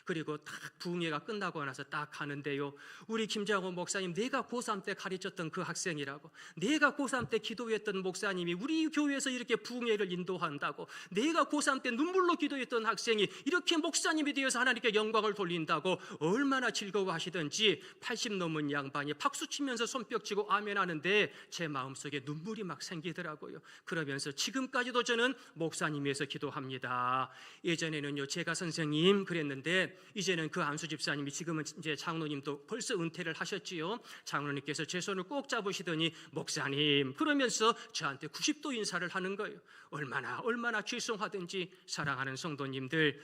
그리고 딱 부흥회가 끝나고 나서 딱 가는데요, 우리 김장호 목사님, 내가 고3 때 가르쳤던 그 학생이라고, 내가 고3 때 기도했던 목사님이 우리 교회에서 이렇게 부흥회를 인도한다고, 내가 고3 때 눈물로 기도했던 학생이 이렇게 목사님에 대해서 하나님께 영광을 돌린다고 얼마나 즐거워하시던지 80 넘은 양반이 박수치면서 손뼉치고 아멘 하는데 제 마음속에 눈물이 막 생기더라고요. 그러면서 지금까지도 저는 목사님 위해서 기도합니다. 예전에는요 제가 선생님 그랬는데 이제는 그 안수 집사님이, 지금은 이제 장로님도 벌써 은퇴를 하셨지요. 장로님께서 제 손을 꼭 잡으시더니 목사님 그러면서 저한테 90도 인사를 하는 거예요. 얼마나 죄송하든지. 사랑하는 성도님들,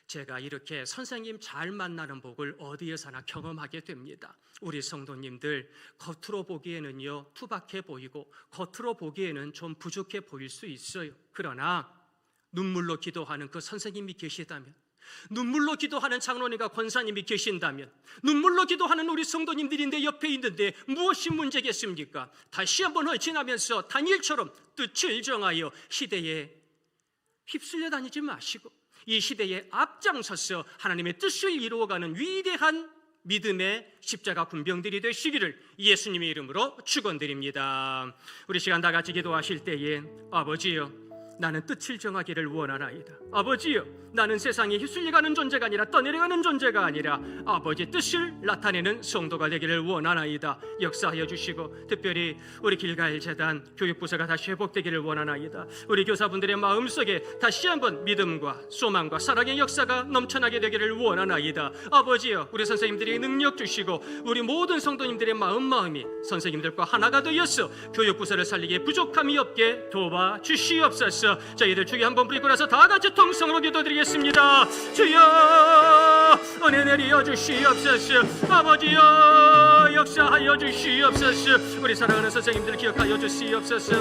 제가 이렇게 선생님 잘 만나는 복을 어디에서나 경험하게 됩니다. 우리 성도님들, 겉으로 보기에는요 투박해 보이고 겉으로 보기에는 좀 부족해 보일 수 있어요. 그러나 눈물로 기도하는 그 선생님이 계시다면, 눈물로 기도하는 장로님과 권사님이 계신다면, 눈물로 기도하는 우리 성도님들이 내 옆에 있는데 무엇이 문제겠습니까? 다시 한번 지나면서 다니엘처럼 뜻을 정하여 시대에 휩쓸려 다니지 마시고 이 시대에 앞장서서 하나님의 뜻을 이루어가는 위대한 믿음의 십자가 군병들이 되시기를 예수님의 이름으로 축원드립니다. 우리 시간 다 같이 기도하실 때에 아버지여, 나는 뜻을 정하기를 원하나이다. 아버지여, 나는 세상에 휩쓸려가는 존재가 아니라 떠내려가는 존재가 아니라 아버지의 뜻을 나타내는 성도가 되기를 원하나이다. 역사하여 주시고 특별히 우리 길가일 재단 교육부서가 다시 회복되기를 원하나이다. 우리 교사분들의 마음속에 다시 한번 믿음과 소망과 사랑의 역사가 넘쳐나게 되기를 원하나이다. 아버지여, 우리 선생님들이 능력 주시고 우리 모든 성도님들의 마음이 선생님들과 하나가 되어서 교육부서를 살리기에 부족함이 없게 도와주시옵소서. 저희들 주여 한번 부리고 나서 다 같이 통성으로 기도드리겠습니다. 주여 은혜 내려 주시옵소서. 아버지여 역사하여 주시옵소서. 우리 사랑하는 선생님들 기억하여 주시옵소서.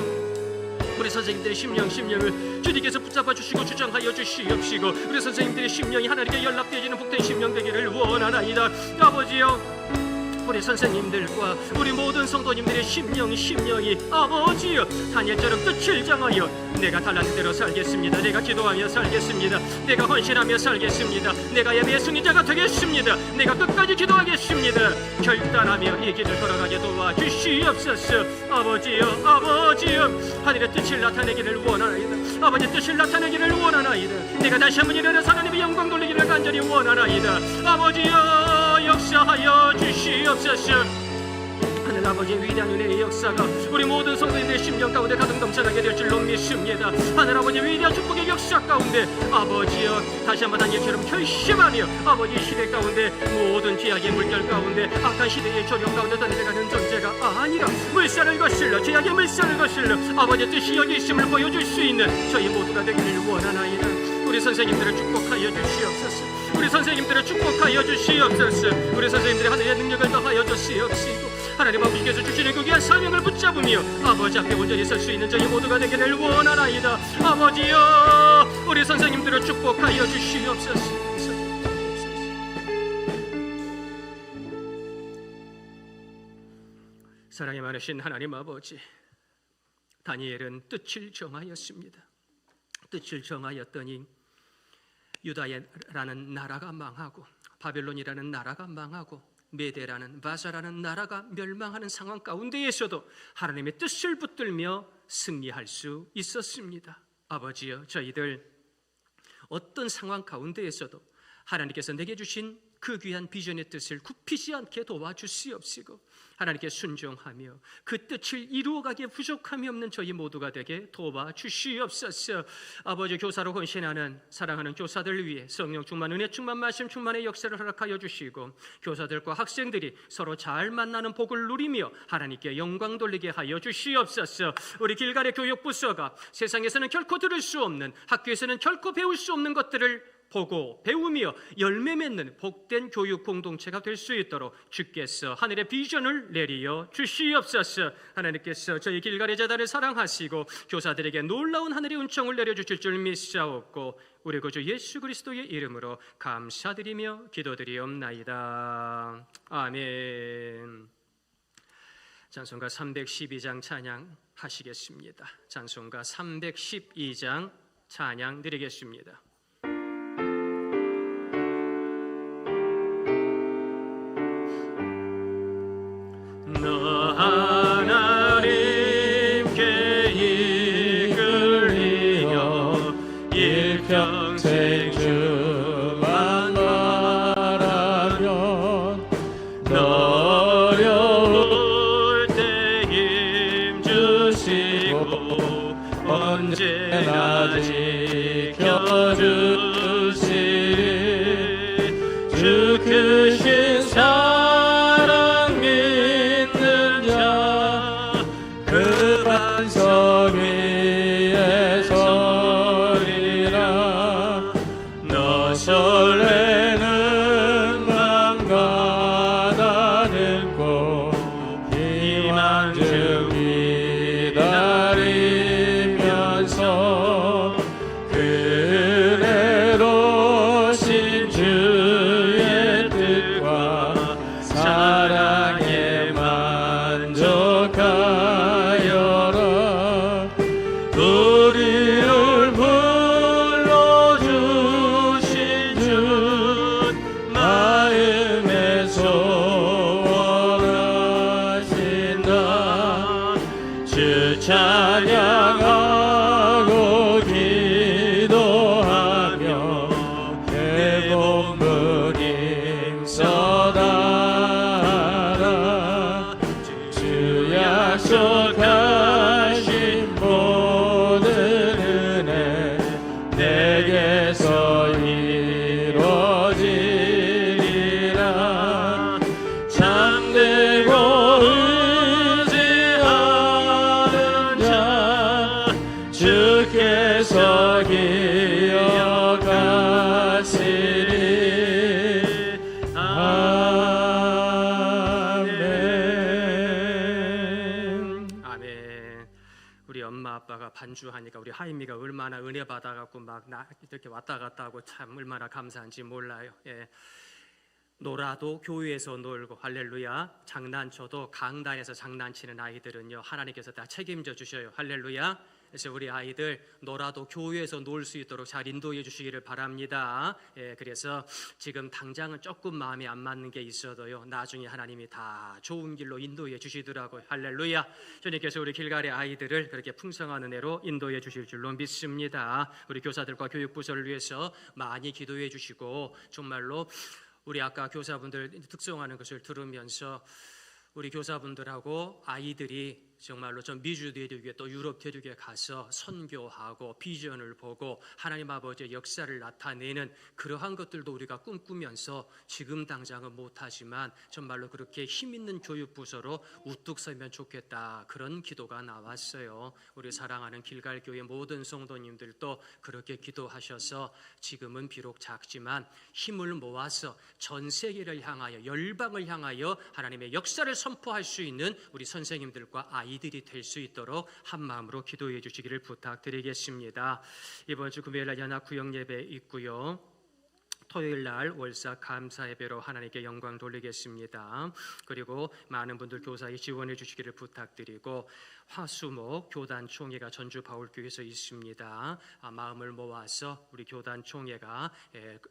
우리 선생님들의 심령을 주님께서 붙잡아 주시고 주장하여 주시옵시고 우리 선생님들의 심령이 하나님께 연락되어지는 복된 심령 되기를 원하나이다. 아버지여, 우리 선생님들과 우리 모든 성도님들의 심령이 아버지여 다니엘처럼 뜻을 정하여 내가 달라는 대로 살겠습니다. 내가 기도하며 살겠습니다. 내가 헌신하며 살겠습니다. 내가 예배의 승리자가 되겠습니다. 내가 끝까지 기도하겠습니다. 결단하며 이 길을 걸어가게 도와주시옵소서. 아버지여 하늘의 뜻을 나타내기를 원하나이다. 아버지 뜻을 나타내기를 원하나이다. 내가 다시 한번 일어나서 하나님의 영광 돌리기를 간절히 원하나이다. 아버지여 역사하여 주시옵소서. 하늘 아버지의 위대한 은혜의 역사가 우리 모든 성도님들의 심령 가운데 가득 넘쳐나게 될 줄로 믿습니다. 하늘 아버지의 위대한 축복의 역사 가운데 아버지여 다시 한번 다니엘처럼 결심하며 아버지의 시대 가운데 모든 죄악의 물결 가운데 악한 시대의 조력 가운데 떠내려가는 존재가 아니라 물살을 거슬러 죄악의 물살을 거슬러 아버지의 뜻이 여기 있음을 보여줄 수 있는 저희 모두가 되기를 원하나이다. 우리 선생님들을 축복하여 주시옵소서. 우리 선생님들을 축복하여 주시옵소서. 우리 선생님들의 하늘의 능력을 더하여 주시옵시고 하나님 아버지께서 주시는 그 귀한 사명을 붙잡으며 아버지 앞에 온전히 설 수 있는 저희 모두가 되기를 원하나이다. 아버지여 우리 선생님들을 축복하여 주시옵소서. 사랑이 많으신 하나님 아버지, 다니엘은 뜻을 정하였습니다. 뜻을 정하였더니 유다라는 나라가 망하고 바벨론이라는 나라가 망하고 메대라는 바사라는 나라가 멸망하는 상황 가운데에서도 하나님의 뜻을 붙들며 승리할 수 있었습니다. 아버지여, 저희들 어떤 상황 가운데에서도 하나님께서 내게 주신 그 귀한 비전의 뜻을 굽히지 않게 도와주시옵시고 하나님께 순종하며 그 뜻을 이루어가기에 부족함이 없는 저희 모두가 되게 도와주시옵소서. 아버지, 교사로 헌신하는 사랑하는 교사들 위해 성령 충만, 은혜 충만, 말씀 충만의 역사를 허락하여 주시고 교사들과 학생들이 서로 잘 만나는 복을 누리며 하나님께 영광 돌리게 하여 주시옵소서. 우리 길갈의 교육부서가 세상에서는 결코 들을 수 없는, 학교에서는 결코 배울 수 없는 것들을 보고 배우며 열매 맺는 복된 교육 공동체가 될 수 있도록 주께서 하늘의 비전을 내리어 주시옵소서. 하나님께서 저희 길갈의 재단을 사랑하시고 교사들에게 놀라운 하늘의 은총을 내려주실 줄 믿사옵고 우리 구주 예수 그리스도의 이름으로 감사드리며 기도드리옵나이다. 아멘. 찬송가 312장 찬양 하시겠습니다. 찬송가 312장 찬양 드리겠습니다. 너 하나님께 이끌리어 일평생 주만 바라면 너 어려울 때 힘 주시고 언제나 지켜주시리. 주 크신 사랑 믿는 자 그 반석 위에 서리라. 너 설레는 마음과 듣고 희망 중 기다리면서 그대로신 주의 뜻과 사랑에 만족하여라. 우리를 불러주신 주 마음에서 원하신다. 주 찬양하고 기도하며 내 몸을 힘써다라. 주 약속하신 모든 은혜 내게서 이루어지리라. 참되고 의지하는 자 주께서 기억하시리. 아멘. 아멘. 우리 엄마 아빠가 반주하니까 우리 하임이가 얼마나 은혜 받아갖고 막 이렇게 왔다 갔다 하고 참 얼마나 감사한지 몰라요. 예. 놀아도 교회에서 놀고, 할렐루야. 장난쳐도 강단에서 장난치는 아이들은요, 하나님께서 다 책임져 주셔요. 할렐루야. 그래서 우리 아이들 놀아도 교회에서 놀 수 있도록 잘 인도해 주시기를 바랍니다. 그래서 지금 당장은 조금 마음에 안 맞는 게 있어도요, 나중에 하나님이 다 좋은 길로 인도해 주시더라고요. 할렐루야. 주님께서 우리 길갈의 아이들을 그렇게 풍성한 은혜로 인도해 주실 줄로 믿습니다. 우리 교사들과 교육부서를 위해서 많이 기도해 주시고, 정말로 우리 아까 교사분들 특송하는 것을 들으면서 우리 교사분들하고 아이들이 정말로 전 미주 대륙에 또 유럽 대륙에 가서 선교하고 비전을 보고 하나님 아버지의 역사를 나타내는 그러한 것들도 우리가 꿈꾸면서 지금 당장은 못하지만 정말로 그렇게 힘있는 교육부서로 우뚝 서면 좋겠다, 그런 기도가 나왔어요. 우리 사랑하는 길갈교회 모든 성도님들도 그렇게 기도하셔서 지금은 비록 작지만 힘을 모아서 전 세계를 향하여, 열방을 향하여 하나님의 역사를 선포할 수 있는 우리 선생님들과 아이들이 될 수 있도록 한 마음으로 기도해 주시기를 부탁드리겠습니다. 이번 주 금요일 날 연합 구역 예배 있고요. 토요일 날 월사 감사 예배로 하나님께 영광 돌리겠습니다. 그리고 많은 분들 교사에 지원해 주시기를 부탁드리고, 화수목 교단 총회가 전주 바울교회에서 있습니다. 마음을 모아서 우리 교단 총회가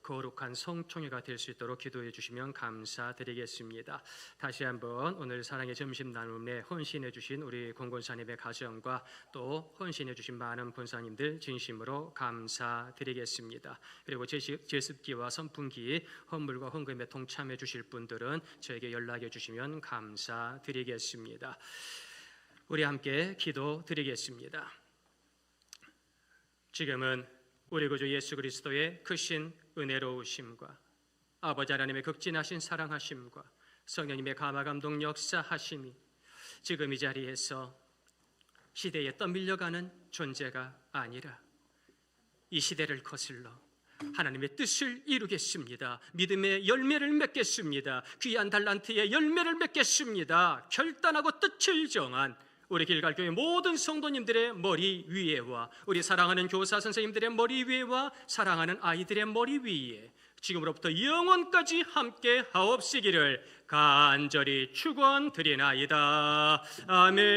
거룩한 성총회가 될 수 있도록 기도해 주시면 감사드리겠습니다. 다시 한번 오늘 사랑의 점심 나눔에 헌신해 주신 우리 공권사님의 가정과 또 헌신해 주신 많은 본사님들 진심으로 감사드리겠습니다. 그리고 제습기와 선풍기 헌물과 헌금에 동참해 주실 분들은 저에게 연락해 주시면 감사드리겠습니다. 우리 함께 기도드리겠습니다. 지금은 우리 구주 예수 그리스도의 크신 은혜로우심과 아버지 하나님의 극진하신 사랑하심과 성령님의 감화감동 역사하심이 지금 이 자리에서 시대에 떠밀려가는 존재가 아니라 이 시대를 거슬러 하나님의 뜻을 이루겠습니다. 믿음의 열매를 맺겠습니다. 귀한 달란트의 열매를 맺겠습니다. 결단하고 뜻을 정한 우리 길갈교회 모든 성도님들의 머리 위에와 우리 사랑하는 교사 선생님들의 머리 위에와 사랑하는 아이들의 머리 위에 지금으로부터 영원까지 함께 하옵시기를 간절히 축원드리나이다. 아멘.